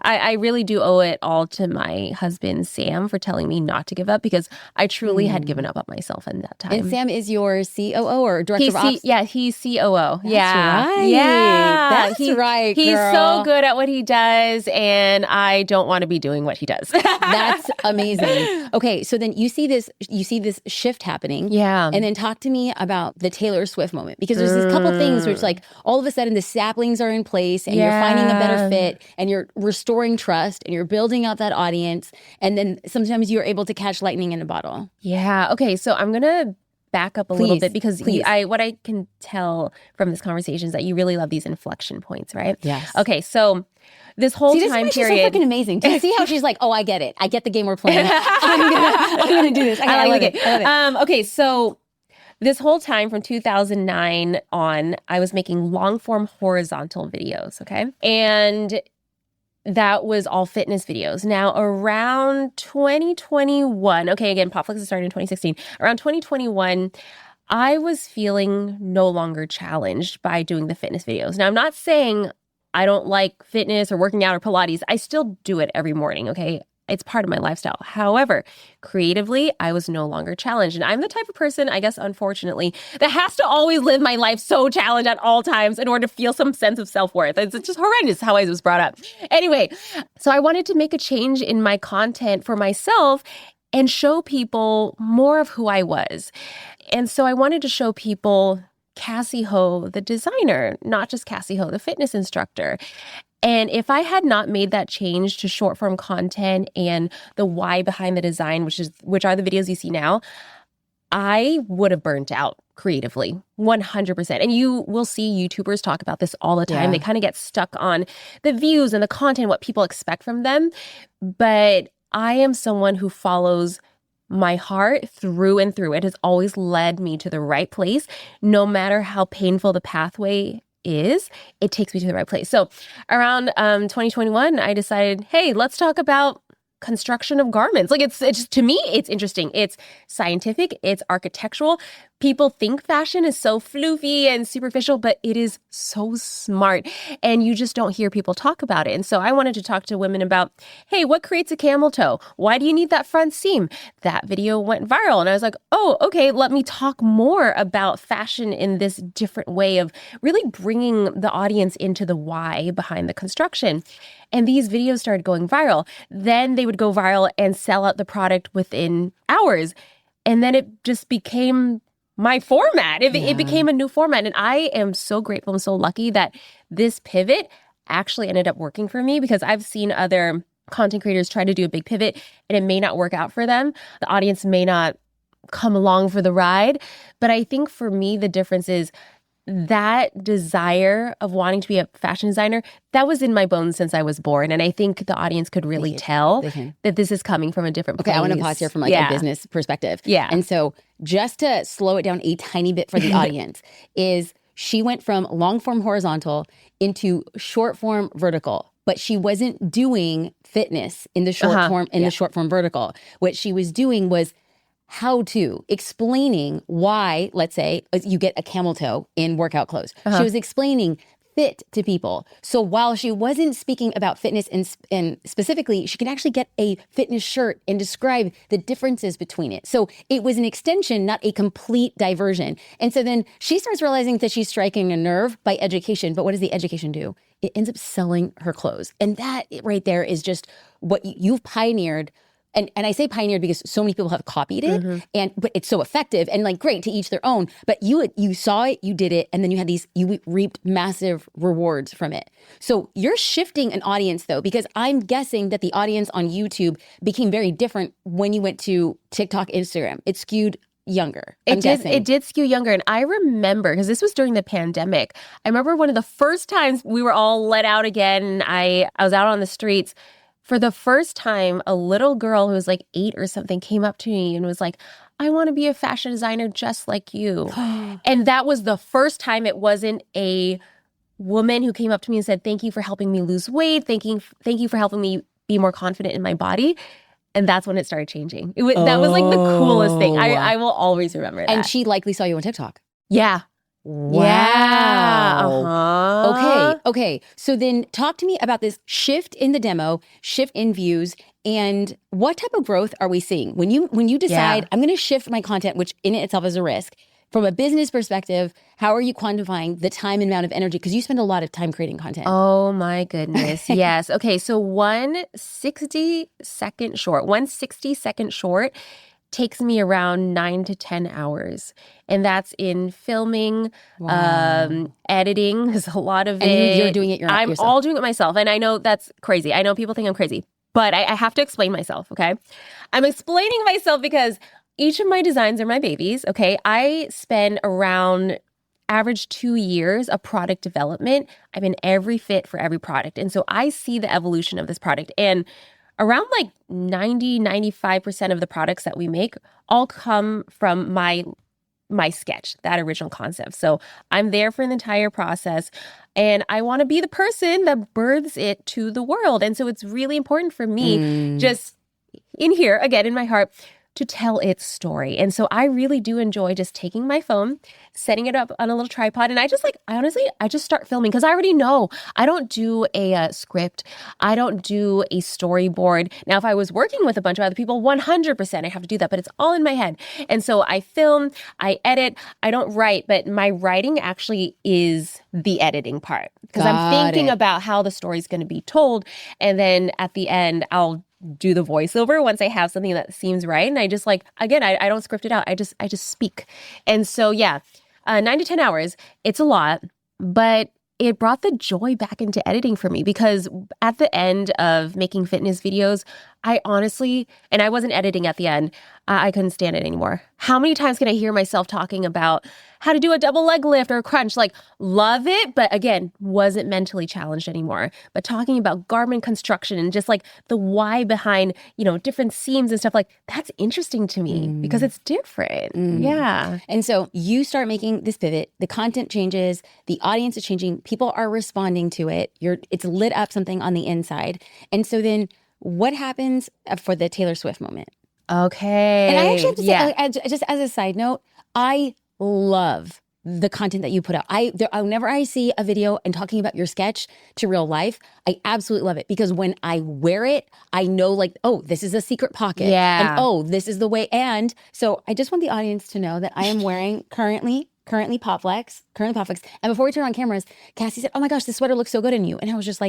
I really do owe it all to my husband, Sam, for telling me not to give up because I truly had given up on myself in that time. And Sam is your COO or director of ops? Yeah, he's COO. That's right. Yeah. That's right, girl. He's so good at what he does, and I don't want to be doing what he does. That's amazing. Okay, so then you see this shift happening. Yeah. And then talk to me about the Taylor Swift moment because there's this couple things where it's like all of a sudden the saplings are in place and you're finding a better fit and you're restoring trust and you're building out that audience. And then sometimes you're able to catch lightning in a bottle. Yeah. Okay. So I'm going to back up a little bit because what I can tell from this conversation is that you really love these inflection points, right? Yes. Okay. So this whole time period. She's so freaking amazing. Do you see how she's like, oh, I get it. I get the game we're playing. I'm gonna do this. I love it. Okay. So this whole time from 2009 on, I was making long form horizontal videos. Okay. And that was all fitness videos. Now, around 2021, okay, again, Popflix started in 2016. Around 2021, I was feeling no longer challenged by doing the fitness videos. Now, I'm not saying I don't like fitness or working out or Pilates. I still do it every morning, okay? It's part of my lifestyle. However, creatively, I was no longer challenged. And I'm the type of person, I guess, unfortunately, that has to always live my life so challenged at all times in order to feel some sense of self-worth. It's just horrendous how I was brought up. Anyway, so I wanted to make a change in my content for myself and show people more of who I was. And so I wanted to show people Cassey Ho, the designer, not just Cassey Ho, the fitness instructor. And if I had not made that change to short form content and the why behind the design, which are the videos you see now, I would have burnt out creatively, 100%. And you will see YouTubers talk about this all the time. Yeah. They kind of get stuck on the views and the content, what people expect from them. But I am someone who follows my heart through and through. It has always led me to the right place, no matter how painful the pathway is, it takes me to the right place. So around 2021, I decided, hey, let's talk about construction of garments. Like it's just, to me, it's interesting. It's scientific, it's architectural. People think fashion is so floofy and superficial, but it is so smart. And you just don't hear people talk about it. And so I wanted to talk to women about, hey, what creates a camel toe? Why do you need that front seam? That video went viral. And I was like, oh, okay, let me talk more about fashion in this different way of really bringing the audience into the why behind the construction. And these videos started going viral. Then they would go viral and sell out the product within hours. And then it just became my format. It became a new format. And I am so grateful and so lucky that this pivot actually ended up working for me because I've seen other content creators try to do a big pivot and it may not work out for them. The audience may not come along for the ride. But I think for me, the difference is that desire of wanting to be a fashion designer, that was in my bones since I was born. And I think the audience could really tell that this is coming from a different place. Okay, I want to pause here from a business perspective. Yeah. And so just to slow it down a tiny bit for the audience is she went from long form horizontal into short form vertical, but she wasn't doing fitness in the short form, the short form vertical. What she was doing was explaining why, let's say, you get a camel toe in workout clothes. She was explaining fit to people. So while she wasn't speaking about fitness and specifically, she can actually get a fitness shirt and describe the differences between it. So it was an extension, not a complete diversion. And so then she starts realizing that she's striking a nerve by education. But what does the education do? It ends up selling her clothes. And that right there is just what you've pioneered. And I say pioneered because so many people have copied it, but it's so effective and like great to each their own. But you saw it, you did it, and then you reaped massive rewards from it. So you're shifting an audience though, because I'm guessing that the audience on YouTube became very different when you went to TikTok, Instagram. It skewed younger, I'm guessing. It did skew younger. And I remember, because this was during the pandemic, I remember one of the first times we were all let out again. And I was out on the streets. For the first time, a little girl who was like 8 or something came up to me and was like, I want to be a fashion designer just like you. And that was the first time it wasn't a woman who came up to me and said, thank you for helping me lose weight. Thank you for helping me be more confident in my body. And that's when it started changing. That was like the coolest thing. I will always remember that. And she likely saw you on TikTok. Yeah. Wow. Yeah. Uh-huh. Okay. So then talk to me about this shift in the demo, shift in views, and what type of growth are we seeing? When you decide, I'm going to shift my content, which in itself is a risk, from a business perspective, how are you quantifying the time and amount of energy? Because you spend a lot of time creating content. Oh my goodness. Yes. Okay. So one 60-second short takes me around 9 to 10 hours. And that's in filming, editing. There's a lot of it. And you're doing it yourself. I'm all doing it myself. And I know that's crazy. I know people think I'm crazy. But I have to explain myself, okay? I'm explaining myself because each of my designs are my babies, okay? I spend around average 2 years of product development. I'm in every fit for every product. And so I see the evolution of this product. And around like 95% of the products that we make all come from my sketch, that original concept. So I'm there for the entire process. And I want to be the person that births it to the world. And so it's really important for me, just in here, again, in my heart, to tell its story. And so I really do enjoy just taking my phone, setting it up on a little tripod. And I just start filming because I already know I don't do a script. I don't do a storyboard. Now, if I was working with a bunch of other people, 100% I have to do that, but it's all in my head. And so I film, I edit, I don't write, but my writing actually is the editing part because I'm thinking about how the story's going to be told. And then at the end, I'll do the voiceover once I have something that seems right. And I just I don't script it out. I just speak. And so, 9 to 10 hours, it's a lot, but it brought the joy back into editing for me because at the end of making fitness videos, I honestly, and I wasn't editing at the end, I couldn't stand it anymore. How many times can I hear myself talking about how to do a double leg lift or a crunch? Love it, but again, wasn't mentally challenged anymore. But talking about garment construction and just the why behind, different seams and stuff, that's interesting to me because it's different. Yeah. And so you start making this pivot, the content changes, the audience is changing, people are responding to it, it's lit up something on the inside. And so then what happens for the Taylor Swift moment? Okay. And I actually have to say, just as a side note, I love the content that you put out. Whenever I see a video and talking about your sketch to real life, I absolutely love it because when I wear it, I know oh, this is a secret pocket. Yeah. And oh, this is the way. And so I just want the audience to know that I am wearing currently Pop Flex. And before we turn on cameras, Cassey said, oh my gosh, this sweater looks so good on you. And I was just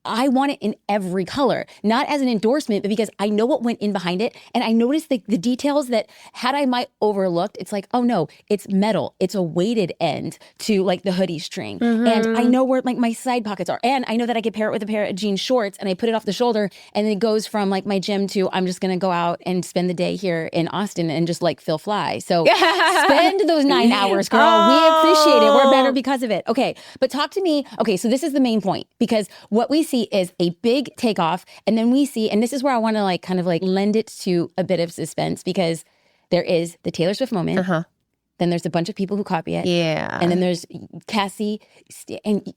I want it in every color, not as an endorsement, but because I know what went in behind it. And I noticed the details that had I might overlooked, it's oh no, it's metal. It's a weighted end to the hoodie string. And I know where my side pockets are. And I know that I could pair it with a pair of jean shorts and I put it off the shoulder and then it goes from my gym to I'm just going to go out and spend the day here in Austin and just feel fly. So spend those 9 hours, girl. We appreciate it. We're better because of it. Okay. But talk to me. Okay. So this is the main point because what we see is a big takeoff. And then we see, and this is where I want to kind of lend it to a bit of suspense because there is the Taylor Swift moment. Then there's a bunch of people who copy it. Yeah. And then there's Cassey, and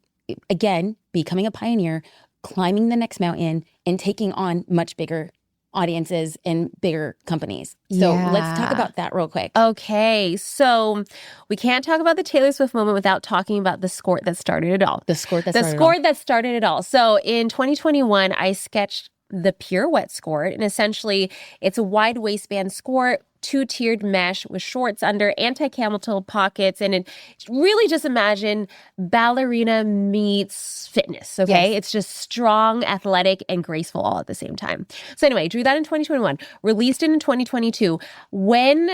again, becoming a pioneer, climbing the next mountain and taking on much bigger audiences and bigger companies. So let's talk about that real quick. Okay. So we can't talk about the Taylor Swift moment without talking about the skirt that started it all. The skirt that started it all. So in 2021, I sketched the Pure Wet skirt. And essentially, it's a wide waistband skirt, 2-tiered mesh with shorts under, anti-camel toe pockets. And it really just imagine ballerina meets fitness, okay? Yes. It's just strong, athletic, and graceful all at the same time. So anyway, drew that in 2021, released it in 2022. When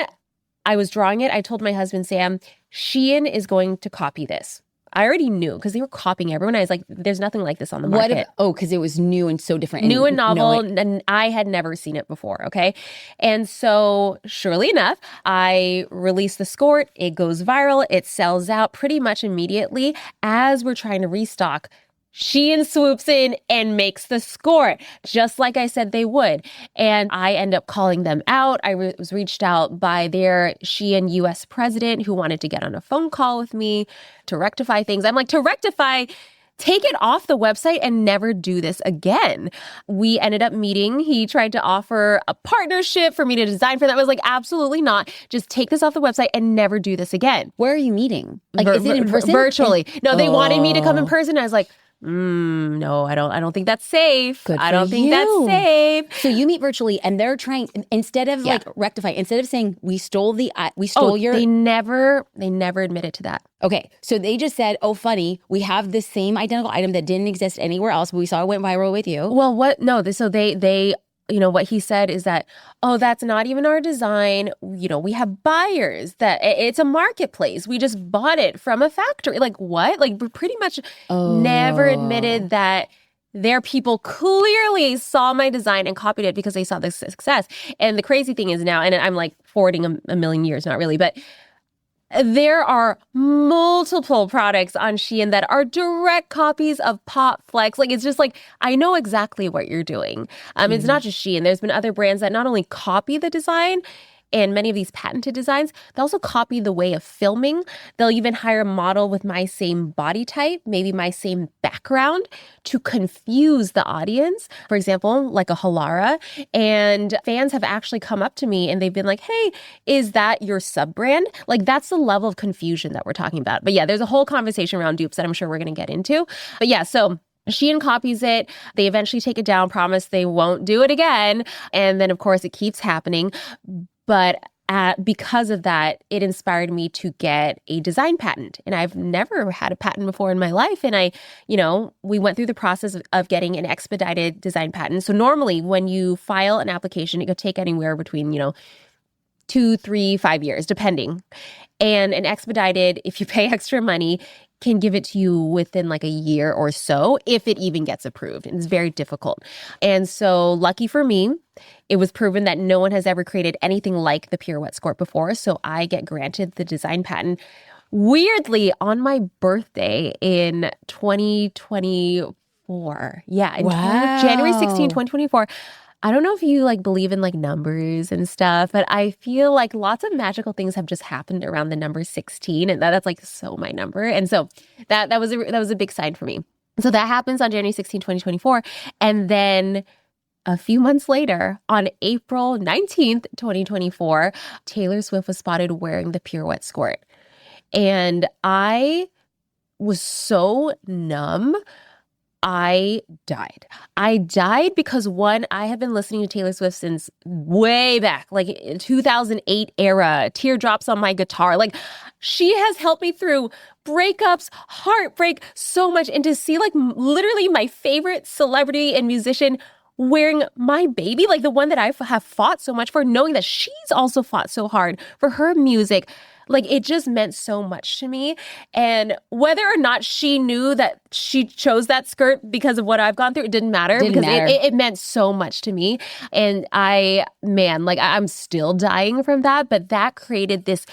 I was drawing it, I told my husband, Sam, Shein is going to copy this. I already knew because they were copying everyone. I was like, there's nothing like this on the What market. because it was new and so different. New and novel, and I had never seen it before, okay? And so, surely enough, I released the skirt. It goes viral. It sells out pretty much immediately. As we're trying to restock, Shein swoops in and makes the skirt, just like I said they would. And I end up calling them out. I was reached out by their Shein US president who wanted to get on a phone call with me to rectify things. I'm like, to rectify? Take it off the website and never do this again. We ended up meeting. He tried to offer a partnership for me to design for that. I was like, absolutely not. Just take this off the website and never do this again. Where are you meeting? Like, is it in person? Virtually. No, they wanted me to come in person. I was like, no, I don't think that's safe. Good I don't for think you. that's safe. So you meet virtually, and they're trying instead of like rectify, instead of saying we stole your. They never admitted to that. Okay, so they just said, "Oh, funny, we have the same identical item that didn't exist anywhere else, but we saw it went viral with you." Well, what? No, so they. You know, what he said is that, oh, that's not even our design. You know, we have buyers that it's a marketplace. We just bought it from a factory. Like what? Like pretty much never admitted that their people clearly saw my design and copied it because they saw the success. And the crazy thing is now, and I'm like forwarding a million years, not really, but there are multiple products on Shein that are direct copies of Pop Flex. Like, it's just like, I know exactly what you're doing. It's not just Shein. There's been other brands that not only copy the design and many of these patented designs, they also copy the way of filming. They'll even hire a model with my same body type, maybe my same background, to confuse the audience. For example, like a Halara. And fans have actually come up to me and they've been like, hey, is that your sub-brand? Like, that's the level of confusion that we're talking about. But yeah, there's a whole conversation around dupes that I'm sure we're going to get into. But yeah, so Shein copies it. They eventually take it down, promise they won't do it again. And then, of course, it keeps happening. But because of that, it inspired me to get a design patent. And I've never had a patent before in my life. And we went through the process of getting an expedited design patent. So normally when you file an application, it could take anywhere between, 2, 3, 5 years, depending. And an expedited, if you pay extra money, can give it to you within like a year or so, if it even gets approved. And it's very difficult. And so lucky for me, it was proven that no one has ever created anything like the pirouette skirt before. So I get granted the design patent weirdly on my birthday in 2024. Yeah, in January 16, 2024. I don't know if you believe in numbers and stuff, but I feel like lots of magical things have just happened around the number 16, and that's so my number. And so that was a big sign for me. So that happens on January 16, 2024. And then a few months later, on April 19th, 2024, Taylor Swift was spotted wearing the pirouette skirt. And I was so numb. I died. I died because one, I have been listening to Taylor Swift since way back, like in 2008 era, teardrops on my guitar. Like, she has helped me through breakups, heartbreak, so much. And to see literally my favorite celebrity and musician wearing my baby, like the one that I have fought so much for, knowing that she's also fought so hard for her music, it just meant so much to me. And whether or not she knew that she chose that skirt because of what I've gone through, it didn't matter. It meant so much to me. And I'm still dying from that. But that created this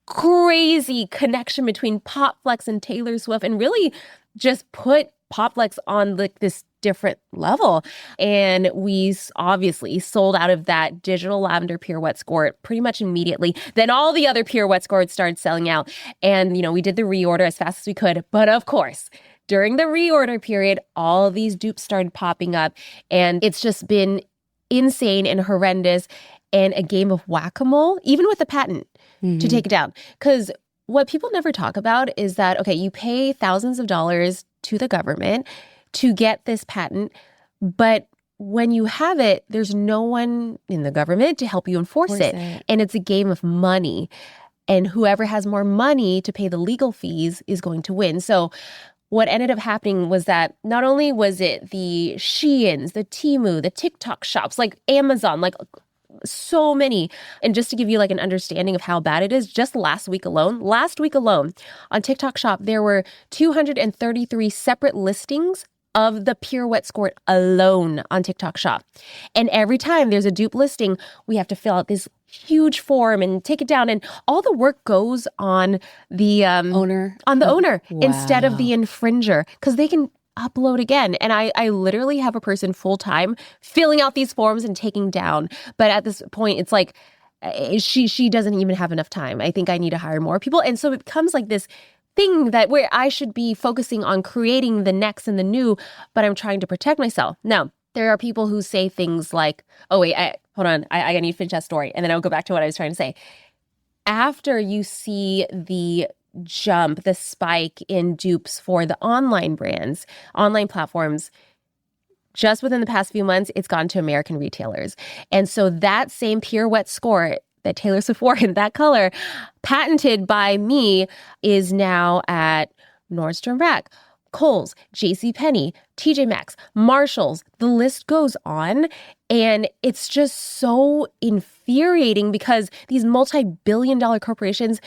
crazy connection between Pop Flex and Taylor Swift, and really just put Pop Flex on this different level. And we obviously sold out of that digital lavender pirouette skirt pretty much immediately. Then all the other pirouette skirts started selling out. And, we did the reorder as fast as we could. But of course, during the reorder period, all of these dupes started popping up. And it's just been insane and horrendous, and a game of whack-a-mole, even with the patent, to take it down. Because what people never talk about is that, okay, you pay thousands of dollars to the government to get this patent, but when you have it, there's no one in the government to help you enforce it. And it's a game of money. And whoever has more money to pay the legal fees is going to win. So what ended up happening was that not only was it the Sheins, the Temu, the TikTok shops, like Amazon, So many. And just to give you like an understanding of how bad it is, just last week alone, on TikTok Shop, there were 233 separate listings of the pirouette skirt alone on TikTok Shop. And every time there's a dupe listing, we have to fill out this huge form and take it down. And all the work goes on the owner. Instead of the infringer, because they can upload again. And I literally have a person full time filling out these forms and taking down. But at this point, it's like she doesn't even have enough time. I think I need to hire more people. And so it becomes like this thing that where I should be focusing on creating the next and the new, but I'm trying to protect myself. Now, there are people who say things like, oh, wait, hold on. I need to finish that story. And then I'll go back to what I was trying to say. After you see the spike in dupes for the online brands, online platforms, just within the past few months, it's gone to American retailers. And so that same pirouette skirt that Taylor Swift wore in that color, patented by me, is now at Nordstrom Rack, Kohl's, JCPenney, TJ Maxx, Marshalls. The list goes on. And it's just so infuriating because these multi-billion-dollar corporations,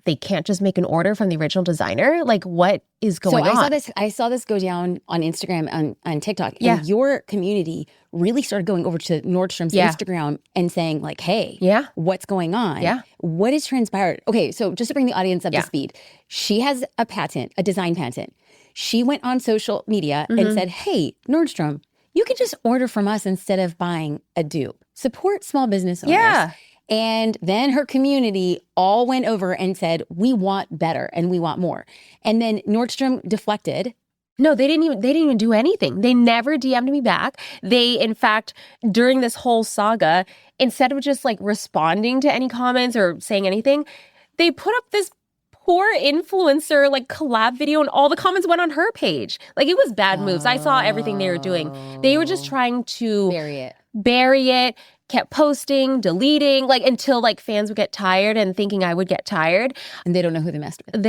they can't just make an order from the original designer? Like, what is going on? I saw this go down on Instagram, on TikTok. And your community really started going over to Nordstrom's Instagram and saying like, hey, what's going on? Yeah. What has transpired? Okay, so just to bring the audience up to speed, she has a patent, a design patent. She went on social media and said, hey, Nordstrom, you can just order from us instead of buying a dupe. Support small business owners. Yeah. And then her community all went over and said, we want better and we want more. And then Nordstrom deflected. No, they didn't even do anything. They never DM'd me back. They, in fact, during this whole saga, instead of just like responding to any comments or saying anything, they put up this poor influencer like collab video and all the comments went on her page. Like, it was bad moves. I saw everything they were doing. They were just trying to bury it, kept posting, deleting, like until like fans would get tired and thinking I would get tired. And they don't know who they messed with.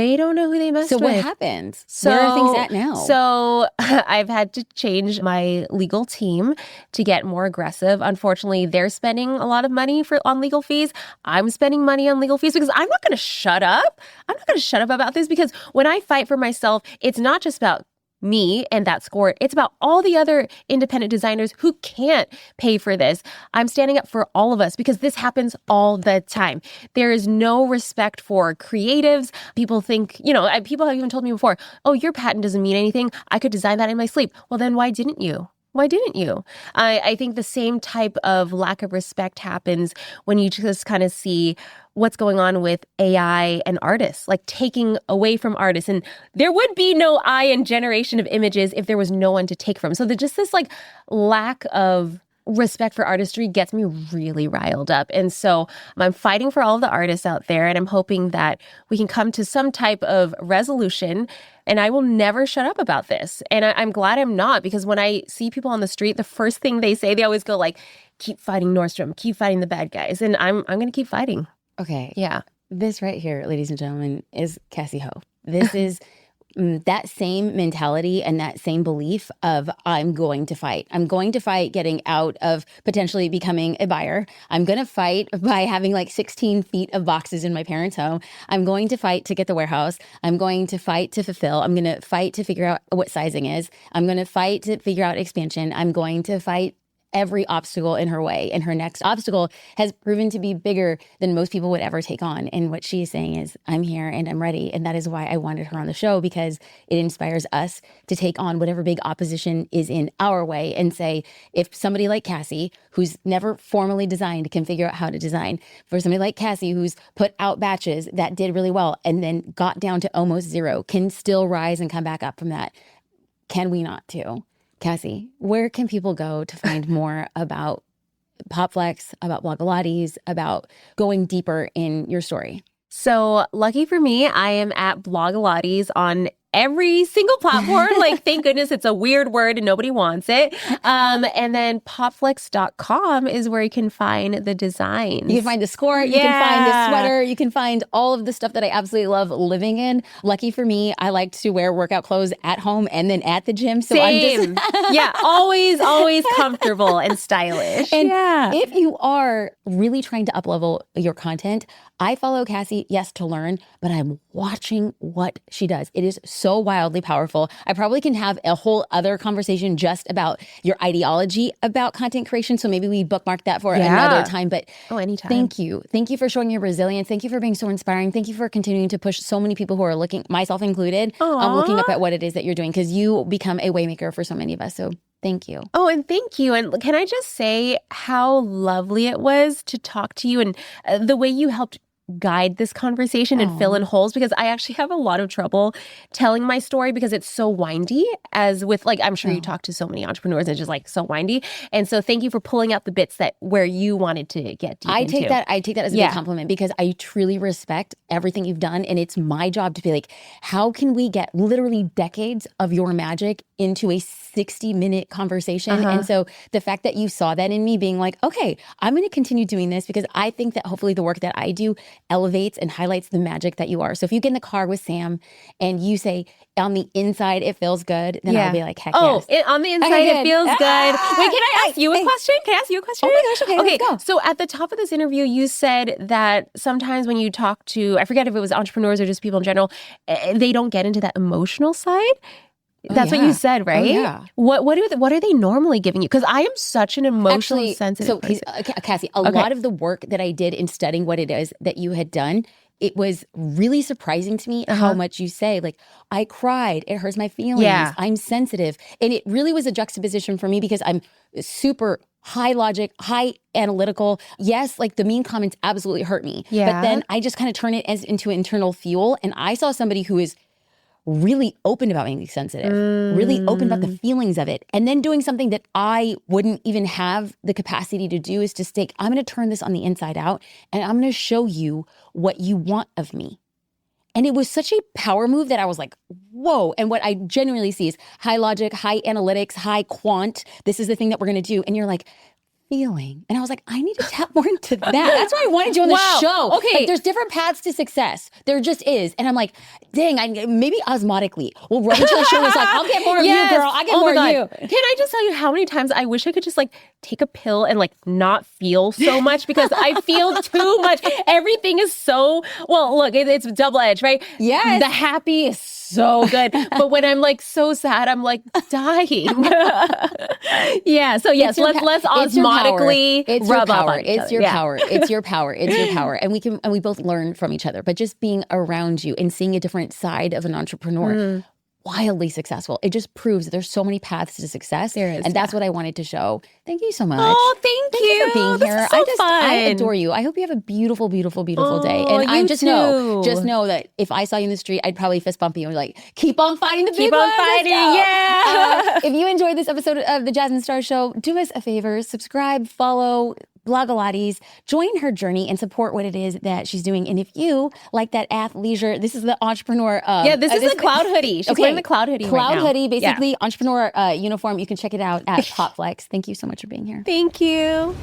So what happens? Where are things at now? So I've had to change my legal team to get more aggressive. Unfortunately, they're spending a lot of money on legal fees. I'm spending money on legal fees because I'm not going to shut up. I'm not going to shut up about this because when I fight for myself, it's not just about me and that score. It's about all the other independent designers who can't pay for this. I'm standing up for all of us because this happens all the time. There is no respect for creatives. People think, people have even told me before, oh, your patent doesn't mean anything. I could design that in my sleep. Well, then why didn't you? Why didn't you? I think the same type of lack of respect happens when you just kind of see what's going on with AI and artists, like taking away from artists. And there would be no eye and generation of images if there was no one to take from. So just this like lack of respect for artistry gets me really riled up. And so I'm fighting for all of the artists out there, and I'm hoping that we can come to some type of resolution. And I will never shut up about this. And I'm glad I'm not, because when I see people on the street, the first thing they say, they always go like, keep fighting Nordstrom, keep fighting the bad guys. And I'm going to keep fighting. Okay. Yeah. This right here, ladies and gentlemen, is Cassey Ho. This is that same mentality and that same belief of I'm going to fight. I'm going to fight getting out of potentially becoming a buyer. I'm going to fight by having like 16 feet of boxes in my parents' home. I'm going to fight to get the warehouse. I'm going to fight to fulfill. I'm going to fight to figure out what sizing is. I'm going to fight to figure out expansion. I'm going to fight every obstacle in her way. And her next obstacle has proven to be bigger than most people would ever take on. And what she's saying is, I'm here and I'm ready. And that is why I wanted her on the show, because it inspires us to take on whatever big opposition is in our way and say, if somebody like Cassey, who's never formally designed, can figure out how to design, for somebody like Cassey, who's put out batches that did really well and then got down to almost zero, can still rise and come back up from that, can we not too? Cassey, where can people go to find more about PopFlex, about Blogilates, about going deeper in your story? So lucky for me, I am at Blogilates on every single platform. Like, thank goodness it's a weird word and nobody wants it. And then popflex.com is where you can find the designs. You can find the skirt, you can find the sweater, you can find all of the stuff that I absolutely love living in. Lucky for me, I like to wear workout clothes at home and then at the gym. So Same. I'm just yeah, always comfortable and stylish. And if you are really trying to uplevel your content, I follow Cassey, yes, to learn, but I'm watching what she does. It is so wildly powerful. I probably can have a whole other conversation just about your ideology about content creation. So maybe we bookmark that for another time. But anytime. Thank you. Thank you for showing your resilience. Thank you for being so inspiring. Thank you for continuing to push so many people who are looking, myself included, looking up at what it is that you're doing, because you become a waymaker for so many of us. So thank you. Oh, and thank you. And can I just say how lovely it was to talk to you, and the way you helped guide this conversation and fill in holes, because I actually have a lot of trouble telling my story because it's so windy, as with, like, I'm sure you talk to so many entrepreneurs and it's just like so windy. And so thank you for pulling out the bits that where you wanted to get deep I into. take that as a big compliment, because I truly respect everything you've done. And it's my job to be like, how can we get literally decades of your magic into a 60-minute conversation? And so the fact that you saw that in me, being like, okay, I'm going to continue doing this, because I think that hopefully the work that I do elevates and highlights the magic that you are. So if you get in the car with Sam and you say, on the inside, it feels good, then I'll be like, heck yes. On the inside, it feels good. Wait, can I ask you a question? Can I ask you a question? Oh my gosh, okay, let's go. So at the top of this interview, you said that sometimes when you talk to, I forget if it was entrepreneurs or just people in general, they don't get into that emotional side. That's what you said, right? Yeah. What are they normally giving you? Because I am such an emotionally sensitive person. Cassey, a lot of the work that I did in studying what it is that you had done, it was really surprising to me how much you say, like, I cried, it hurts my feelings, I'm sensitive. And it really was a juxtaposition for me, because I'm super high logic, high analytical. Yes, like the mean comments absolutely hurt me. But then I just kind of turn it into internal fuel. And I saw somebody who is really open about being sensitive, really open about the feelings of it. And then doing something that I wouldn't even have the capacity to do, is to say, I'm going to turn this on the inside out, and I'm going to show you what you want of me. And it was such a power move that I was like, whoa. And what I genuinely see is high logic, high analytics, high quant. This is the thing that we're going to do. And you're like, feeling. And I was like, I need to tap more into that. That's why I wanted you on the show. Okay. Like, there's different paths to success. There just is. And I'm like, dang, maybe osmotically, we'll run into the show. It's like, I'll get more of you, girl. I get more of you. Can I just tell you how many times I wish I could just like take a pill and like not feel so much, because I feel too much. Everything is so, well, look, it's double-edged, right? Yes. The happy is so good. But when I'm like so sad, I'm like dying. So yes, let's osmotically rub off on each other. It's your power. It's your power. It's your power. And we both learn from each other. But just being around you and seeing a different side of an entrepreneur, wildly successful. It just proves that there's so many paths to success. There is, and that's what I wanted to show. Thank you so much. Oh, thank you for being here. This is so fun. I adore you. I hope you have a beautiful, beautiful, beautiful day. And I just know that if I saw you in the street, I'd probably fist bump you and be like, keep on fighting the big one. Keep on fighting, yeah. If you enjoyed this episode of the Jasmine Star Show, do us a favor, subscribe, follow, Blogilates, join her journey and support what it is that she's doing. And if you like that athleisure, this is the entrepreneur. This is the cloud hoodie. She's wearing the cloud hoodie right now. Hoodie, basically entrepreneur uniform. You can check it out at Popflex. Thank you so much for being here. Thank you.